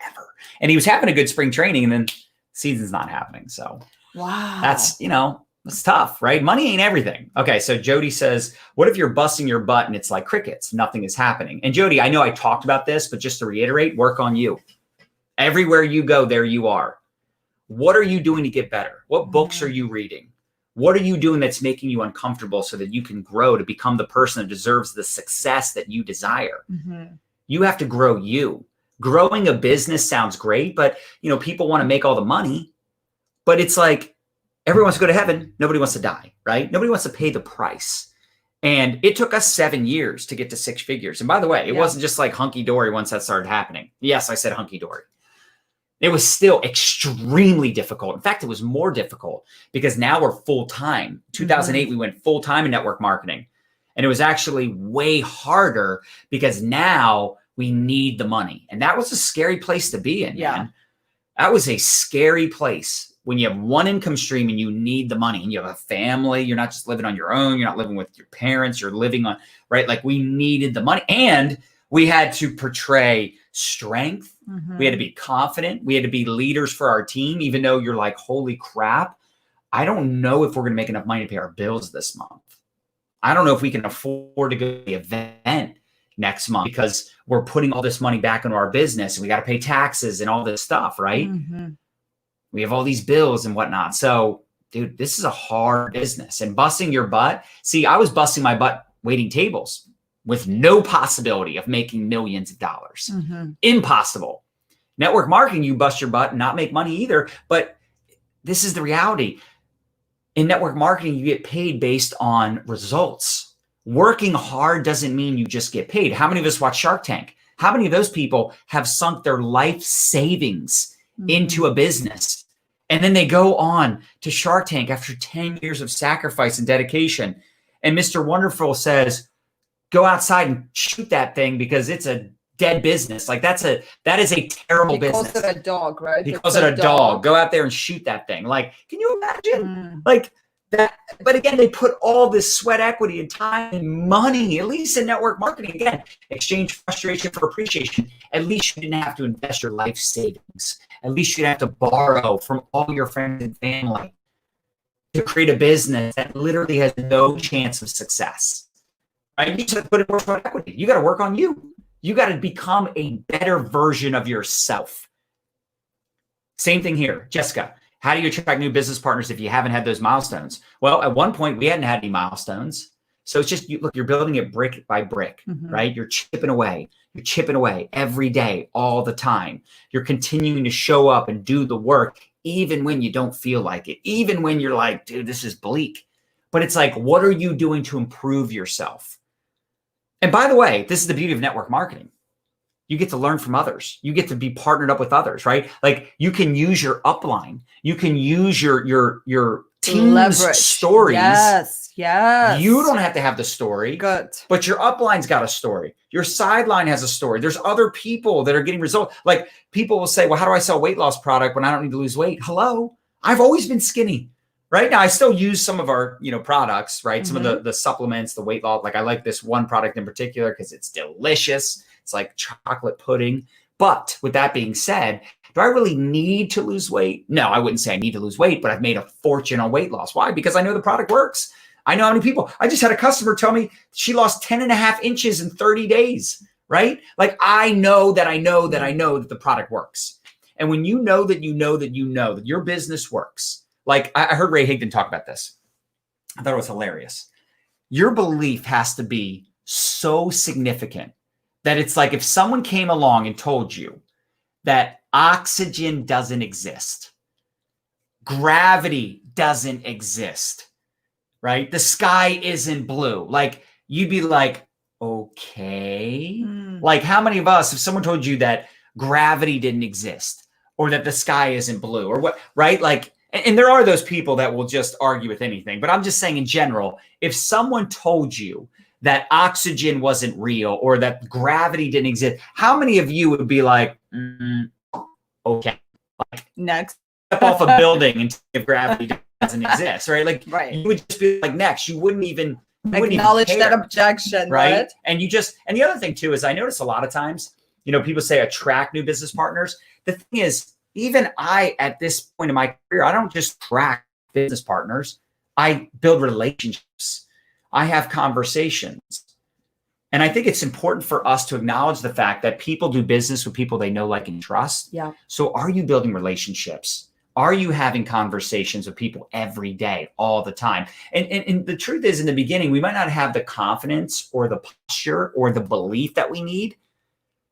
ever. And he was having a good spring training and then season's not happening. So that's, it's tough, right? Money ain't everything. Okay. So Jody says, what if you're busting your butt and it's like crickets, nothing is happening? And Jody, I know I talked about this, but just to reiterate, work on you. Everywhere you go, there you are. What are you doing to get better? What books are you reading? What are you doing that's making you uncomfortable so that you can grow to become the person that deserves the success that you desire? You have to grow you. Growing a business sounds great, but people want to make all the money, but it's like everyone wants to go to heaven. Nobody wants to die, right? Nobody wants to pay the price. And it took us 7 years to get to 6 figures. And by the way, it wasn't just like hunky-dory once that started happening. Yes, I said hunky-dory. It was still extremely difficult. In fact, it was more difficult because now we're full-time. 2008, we went full-time in network marketing. And it was actually way harder because now we need the money. And that was a scary place to be in, man. That was a scary place when you have one income stream and you need the money and you have a family. You're not just living on your own. You're not living with your parents. You're living on, right? Like we needed the money. And We had to portray strength. Mhm. We had to be confident. We had to be leaders for our team, even though you're like, holy crap, I don't know if we're going to make enough money to pay our bills this month. I don't know if we can afford to go to the event next month because we're putting all this money back into our business and we got to pay taxes and all this stuff, right? Mhm. We have all these bills and whatnot. So, dude, this is a hard business. And busting your butt. See, I was busting my butt waiting tables with no possibility of making millions of dollars. Mhm. Impossible. Network marketing, you bust your butt and not make money either. But this is the reality. In network marketing, you get paid based on results. Working hard doesn't mean you just get paid. How many of us watch Shark Tank? How many of those people have sunk their life savings into a business? And then they go on to Shark Tank after 10 years of sacrifice and dedication. And Mr. Wonderful says, go outside and shoot that thing because it's a dead business. Like that is a terrible business. He calls it a dog, right? He calls it a dog. Go out there and shoot that thing. Like, can you imagine? Like that? But again, they put all this sweat equity and time and money, at least in network marketing. Again, exchange frustration for appreciation. At least you didn't have to invest your life savings. At least you didn't have to borrow from all your friends and family to create a business that literally has no chance of success. Right? You just have to put in more sweat equity. You got to work on you. You got to become a better version of yourself. Same thing here. Jessica, how do you attract new business partners if you haven't had those milestones? Well, at one point, we hadn't had any milestones. So it's just, look, you're building it brick by brick, right? You're chipping away. You're chipping away every day, all the time. You're continuing to show up and do the work, even when you don't feel like it, even when you're like, dude, this is bleak. But it's like, what are you doing to improve yourself? And by the way, this is the beauty of network marketing. You get to learn from others. You get to be partnered up with others, right? Like you can use your upline. You can use your team's leverage. Stories. Yes, yes. You don't have to have the story. Good. But your upline's got a story. Your sideline has a story. There's other people that are getting results. Like people will say, well, how do I sell a weight loss product when I don't need to lose weight? Hello. I've always been skinny. Right now, I still use some of our, products, right? Some of the supplements, the weight loss. Like I like this one product in particular because it's delicious. It's like chocolate pudding. But with that being said, do I really need to lose weight? No, I wouldn't say I need to lose weight, but I've made a fortune on weight loss. Why? Because I know the product works. I know how many people. I just had a customer tell me she lost 10.5 inches in 30 days, right? Like I know that the product works. And when you know that your business works. Like I heard Ray Higdon talk about this. I thought it was hilarious. Your belief has to be so significant that it's like if someone came along and told you that oxygen doesn't exist, gravity doesn't exist, right? The sky isn't blue. Like you'd be like, okay. Like how many of us, if someone told you that gravity didn't exist or that the sky isn't blue or what, right? Like, and there are those people that will just argue with anything. But I'm just saying in general, if someone told you that oxygen wasn't real or that gravity didn't exist, how many of you would be like, okay. Like, next. Step off a building and if gravity doesn't exist, right? Like you would just be like next. You wouldn't even acknowledge that objection, right? And the other thing too is I notice a lot of times, people say attract new business partners. The thing is, even I, at this point in my career, I don't just track business partners. I build relationships. I have conversations. And I think it's important for us to acknowledge the fact that people do business with people they know, like, and trust. Yeah. So are you building relationships? Are you having conversations with people every day, all the time? And the truth is, in the beginning, we might not have the confidence or the posture or the belief that we need.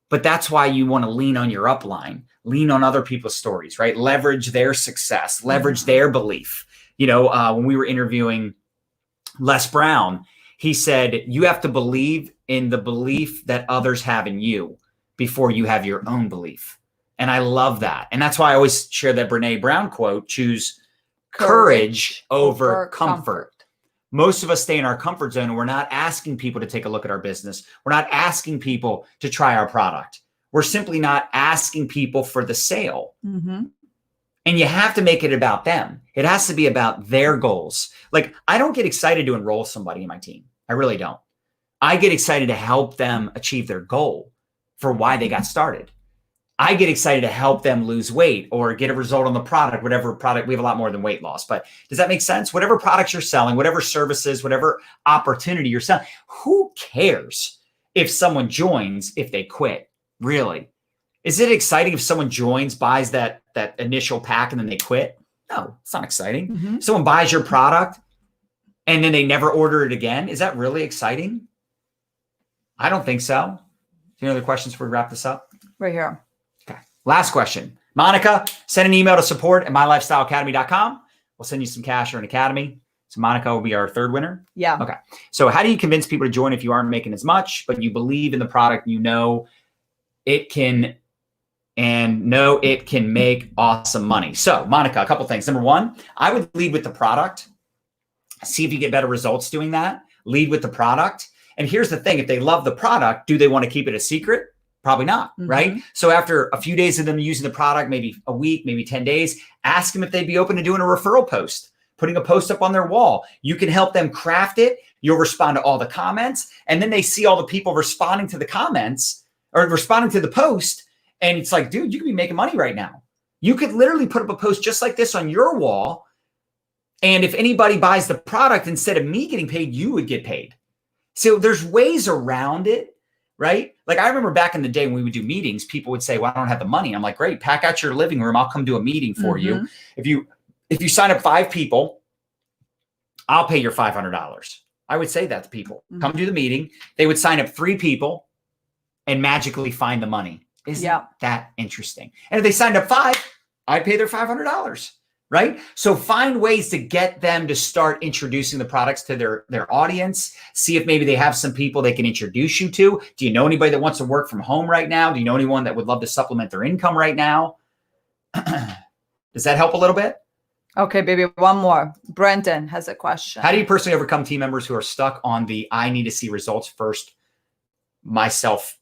But that's why you want to lean on your upline, lean on other people's stories, right? Leverage their success, leverage their belief. When we were interviewing Les Brown, he said, you have to believe in the belief that others have in you before you have your own belief. And I love that. And that's why I always share that Brene Brown quote, choose courage over comfort. Most of us stay in our comfort zone and we're not asking people to take a look at our business. We're not asking people to try our product. We're simply not asking people for the sale. And you have to make it about them. It has to be about their goals. Like I don't get excited to enroll somebody in my team. I really don't. I get excited to help them achieve their goal for why they got started. I get excited to help them lose weight or get a result on the product, whatever product. We have a lot more than weight loss, but does that make sense? Whatever products you're selling, whatever services, whatever opportunity you're selling, who cares if someone joins, if they quit? Really? Is it exciting if someone joins, buys that initial pack and then they quit? No, it's not exciting. Mm-hmm. Someone buys your product and then they never order it again. Is that really exciting? I don't think so. Any other questions before we wrap this up? Right here. Okay. Last question. Monica, send an email to support@mylifestyleacademy.com. We'll send you some cash or an academy. So Monica will be our third winner. Yeah. Okay. So how do you convince people to join if you aren't making as much, but you believe in the product, you know it can make awesome money? So Monica, a couple things. Number one, I would lead with the product. See if you get better results doing that. Lead with the product. And here's the thing. If they love the product, do they want to keep it a secret? Probably not, right? So after a few days of them using the product, maybe a week, maybe 10 days, ask them if they'd be open to doing a referral post, putting a post up on their wall. You can help them craft it. You'll respond to all the comments. And then they see all the people responding to the comments or responding to the post. And it's like, dude, you could be making money right now. You could literally put up a post just like this on your wall. And if anybody buys the product, instead of me getting paid, you would get paid. So there's ways around it, right? Like I remember back in the day when we would do meetings, people would say, well, I don't have the money. I'm like, great, pack out your living room. I'll come do a meeting for you. If you sign up 5 people, I'll pay your $500. I would say that to people. Come do the meeting. They would sign up 3 people and magically find the money. Isn't that interesting? And if they signed up 5, I'd pay their $500. Right? So find ways to get them to start introducing the products to their audience. See if maybe they have some people they can introduce you to. Do you know anybody that wants to work from home right now? Do you know anyone that would love to supplement their income right now? Does that help a little bit? Okay, baby. One more. Brenton has a question. How do you personally overcome team members who are stuck on the I need to see results first myself?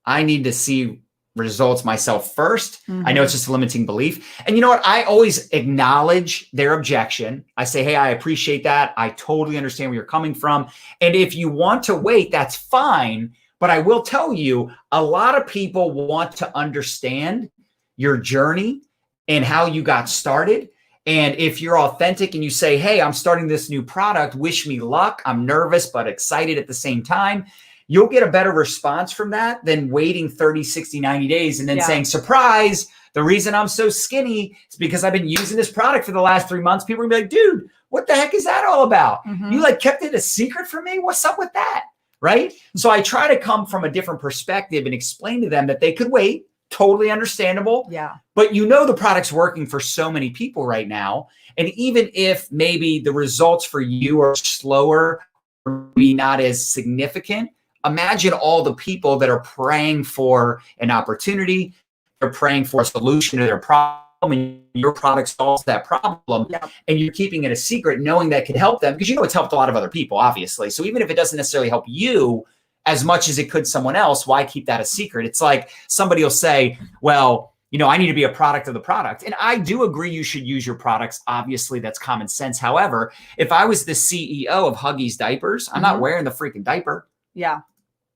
I need to see results myself first. I know it's just a limiting belief. And you know what? I always acknowledge their objection. I say, hey, I appreciate that. I totally understand where you're coming from. And if you want to wait, that's fine. But I will tell you, a lot of people want to understand your journey and how you got started. And if you're authentic and you say, hey, I'm starting this new product, wish me luck. I'm nervous, but excited at the same time. You'll get a better response from that than waiting 30, 60, 90 days and then saying, surprise, the reason I'm so skinny is because I've been using this product for the last 3 months. People are gonna be like, dude, what the heck is that all about? You like kept it a secret from me? What's up with that? Right? So I try to come from a different perspective and explain to them that they could wait. Totally understandable. Yeah. But you know the product's working for so many people right now. And even if maybe the results for you are slower or maybe not as significant, imagine all the people that are praying for an opportunity, they're praying for a solution to their problem, and your product solves that problem, and you're keeping it a secret, knowing that could help them, because you know it's helped a lot of other people, obviously. So even if it doesn't necessarily help you as much as it could someone else, why keep that a secret? It's like somebody will say, well, you know, I need to be a product of the product. And I do agree you should use your products. Obviously, that's common sense. However, if I was the CEO of Huggies Diapers, I'm not wearing the freaking diaper. Yeah.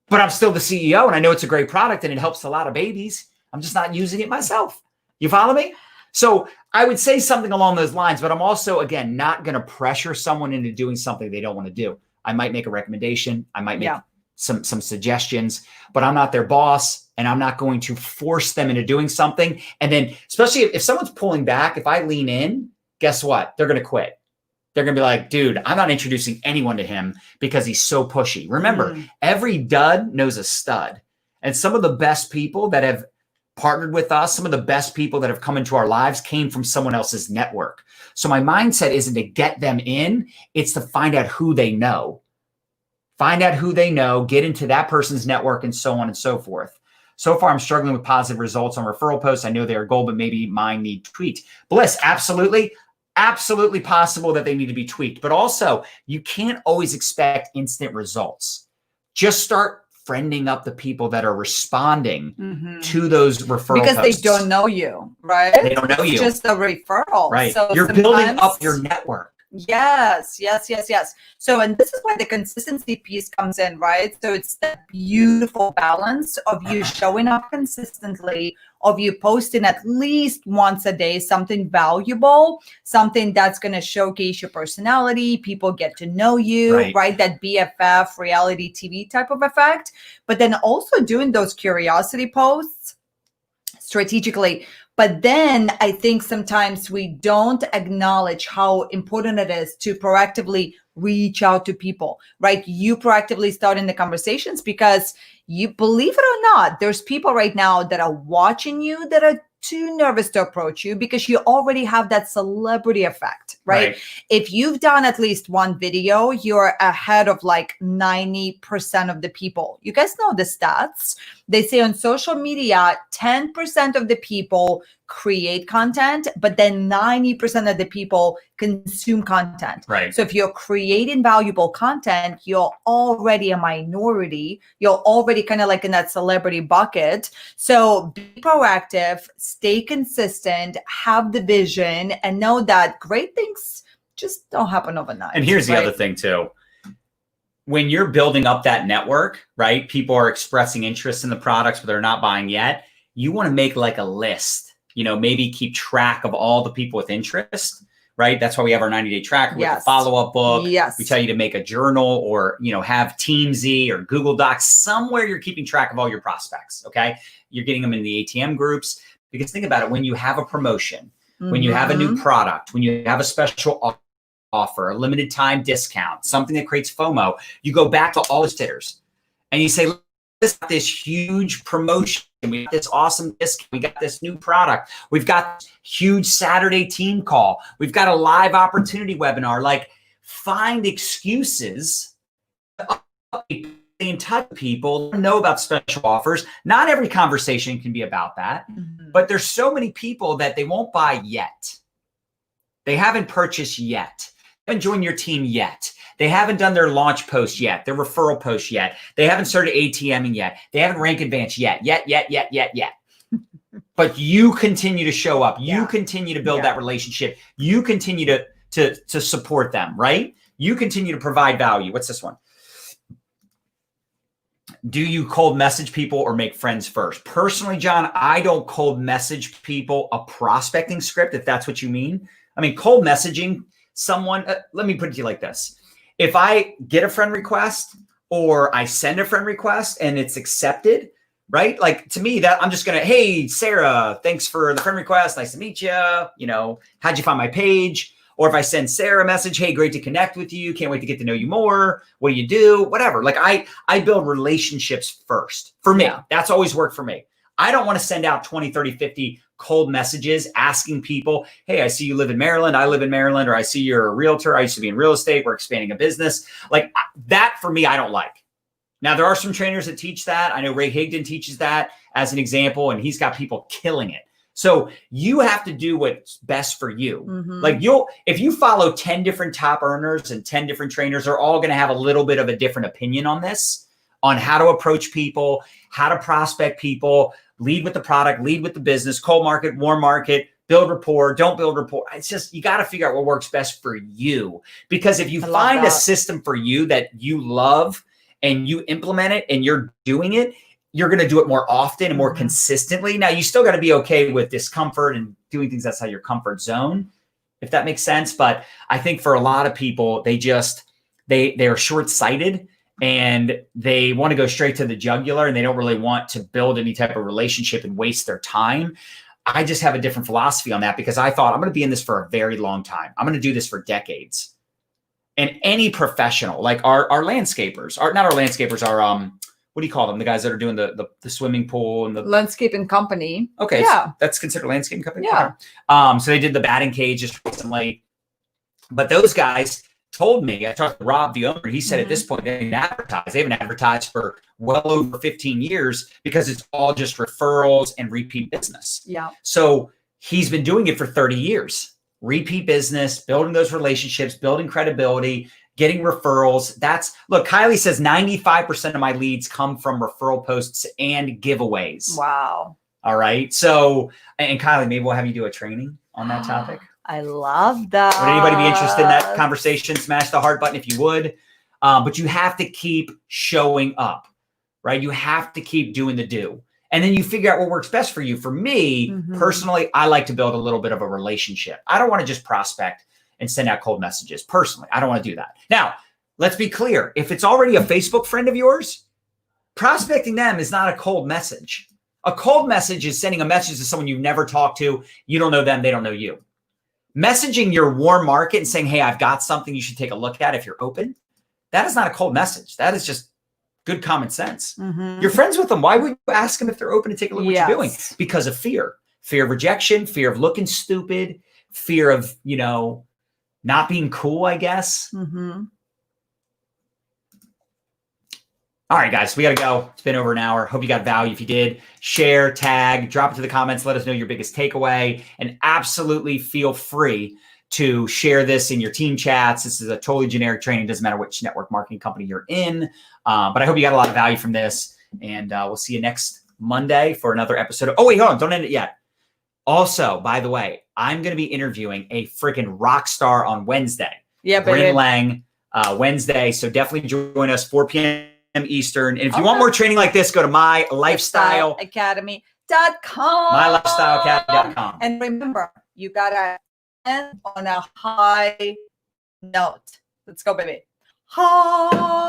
But I'm still the CEO and I know it's a great product and it helps a lot of babies. I'm just not using it myself. You follow me? So I would say something along those lines, but I'm also, again, not going to pressure someone into doing something they don't want to do. I might make a recommendation. I might make some suggestions, but I'm not their boss and I'm not going to force them into doing something. And then especially if someone's pulling back, if I lean in, guess what? They're going to quit. They're going to be like, dude, I'm not introducing anyone to him because he's so pushy. Remember, every dud knows a stud. And some of the best people that have partnered with us, some of the best people that have come into our lives came from someone else's network. So my mindset isn't to get them in. It's to find out who they know. Find out who they know, get into that person's network and so on and so forth. So far, I'm struggling with positive results on referral posts. I know they're a goal, but maybe mine need tweaked. Bliss, absolutely. Absolutely possible that they need to be tweaked. But also, you can't always expect instant results. Just start friending up the people that are responding to those referral posts. Because they don't know you, right? They don't know you. It's just a referral. Right. So you're building up your network. Yes, yes, yes, yes. So, and this is why the consistency piece comes in, right? So it's that beautiful balance of you showing up consistently, of you posting at least once a day, something valuable, something that's going to showcase your personality. People get to know you, right? That BFF reality TV type of effect. But then also doing those curiosity posts strategically. But then I think sometimes we don't acknowledge how important it is to proactively reach out to people, right? You proactively start in the conversations because you, believe it or not, there's people right now that are watching you that are too nervous to approach you because you already have that celebrity effect, right? If you've done at least one video, you're ahead of like 90% of the people. You guys know the stats. They say on social media, 10% of the people create content, but then 90% of the people consume content. So if you're creating valuable content, you're already a minority. You're already kind of like in that celebrity bucket. So be proactive, stay consistent, have the vision, and know that great things just don't happen overnight. And here's the other thing too. When you're building up that network, right? People are expressing interest in the products, but they're not buying yet. You want to make like a list, you know, maybe keep track of all the people with interest, right? That's why we have our 90-day tracker with the follow-up book. We tell you to make a journal or, you know, have Teamsy or Google Docs, somewhere you're keeping track of all your prospects. Okay. You're getting them in the ATM groups, because think about it. When you have a promotion, when you have a new product, when you have a special offer, a limited time discount, something that creates FOMO, you go back to all the sitters and you say, this huge promotion, we got this awesome discount, we got this new product, we've got huge Saturday team call, we've got a live opportunity webinar. Like, find excuses in touch with people, know about special offers. Not every conversation can be about that, but there's so many people that they won't buy yet. They haven't purchased yet. They haven't joined your team yet. They haven't done their launch post yet, their referral post yet. They haven't started ATMing yet. They haven't rank advanced yet. But you continue to show up. You continue to build that relationship. You continue to support them, right? You continue to provide value. What's this one? Do you cold message people or make friends first? Personally, John, I don't cold message people a prospecting script, if that's what you mean. I mean, cold messaging someone, let me put it to you like this. If I get a friend request or I send a friend request and it's accepted, right? Like, to me, that I'm just going to, hey, Sarah, thanks for the friend request. Nice to meet you. You know, how'd you find my page? Or if I send Sarah a message, hey, great to connect with you. Can't wait to get to know you more. What do you do? Whatever. Like, I build relationships first. For me, that's always worked for me. I don't want to send out 20, 30, 50 cold messages asking people, hey, I see you live in Maryland. I live in Maryland. Or I see you're a realtor. I used to be in real estate. We're expanding a business. Like, that for me, I don't like. Now, there are some trainers that teach that. I know Ray Higdon teaches that as an example, and he's got people killing it. So you have to do what's best for you. Like, if you follow 10 different top earners and 10 different trainers, they're all going to have a little bit of a different opinion on this, on how to approach people, how to prospect people, lead with the product, lead with the business, cold market, warm market, build rapport, don't build rapport. It's just, you got to figure out what works best for you. Because if you find a system for you that you love and you implement it and you're doing it, you're going to do it more often and more consistently. Now, you still got to be okay with discomfort and doing things outside your comfort zone, if that makes sense. But I think for a lot of people, they are short-sighted and they want to go straight to the jugular and they don't really want to build any type of relationship and waste their time. I just have a different philosophy on that, because I thought, I'm going to be in this for a very long time. I'm going to do this for decades. And any professional, like our landscapers, not our landscapers, our what do you call them? The guys that are doing the swimming pool and the landscaping company. Okay. Yeah. That's considered landscaping company. Yeah. Okay. So they did the batting cage just recently, but those guys told me, I talked to Rob, the owner, he said at this point, they haven't advertised for well over 15 years because it's all just referrals and repeat business. Yeah. So he's been doing it for 30 years, repeat business, building those relationships, building credibility, getting referrals. Look, Kylie says 95% of my leads come from referral posts and giveaways. Wow. All right. So, and Kylie, maybe we'll have you do a training on that topic. I love that. Would anybody be interested in that conversation? Smash the heart button if you would. But you have to keep showing up, right? You have to keep doing the do. And then you figure out what works best for you. For me, personally, I like to build a little bit of a relationship. I don't want to just prospect and send out cold messages. Personally, I don't want to do that. Now, let's be clear. If it's already a Facebook friend of yours, prospecting them is not a cold message. A cold message is sending a message to someone you've never talked to. You don't know them. They don't know you. Messaging your warm market and saying, hey, I've got something you should take a look at if you're open. That is not a cold message. That is just good common sense. You're friends with them. Why would you ask them if they're open to take a look at what you're doing? Because of fear. Fear of rejection, fear of looking stupid, fear of, not being cool, I guess. All right, guys, we got to go. It's been over an hour. Hope you got value. If you did, share, tag, drop it to the comments. Let us know your biggest takeaway. And absolutely feel free to share this in your team chats. This is a totally generic training. Doesn't matter which network marketing company you're in. But I hope you got a lot of value from this. And we'll see you next Monday for another episode. Oh, wait, hold on. Don't end it yet. Also, by the way, I'm going to be interviewing a freaking rock star on Wednesday. Yeah, Bryn Lang, Wednesday. So definitely join us 4 p.m. Eastern. And if you want more training like this, go to mylifestyleacademy.com. Mylifestyleacademy.com. And remember, you got to end on a high note. Let's go, baby. High.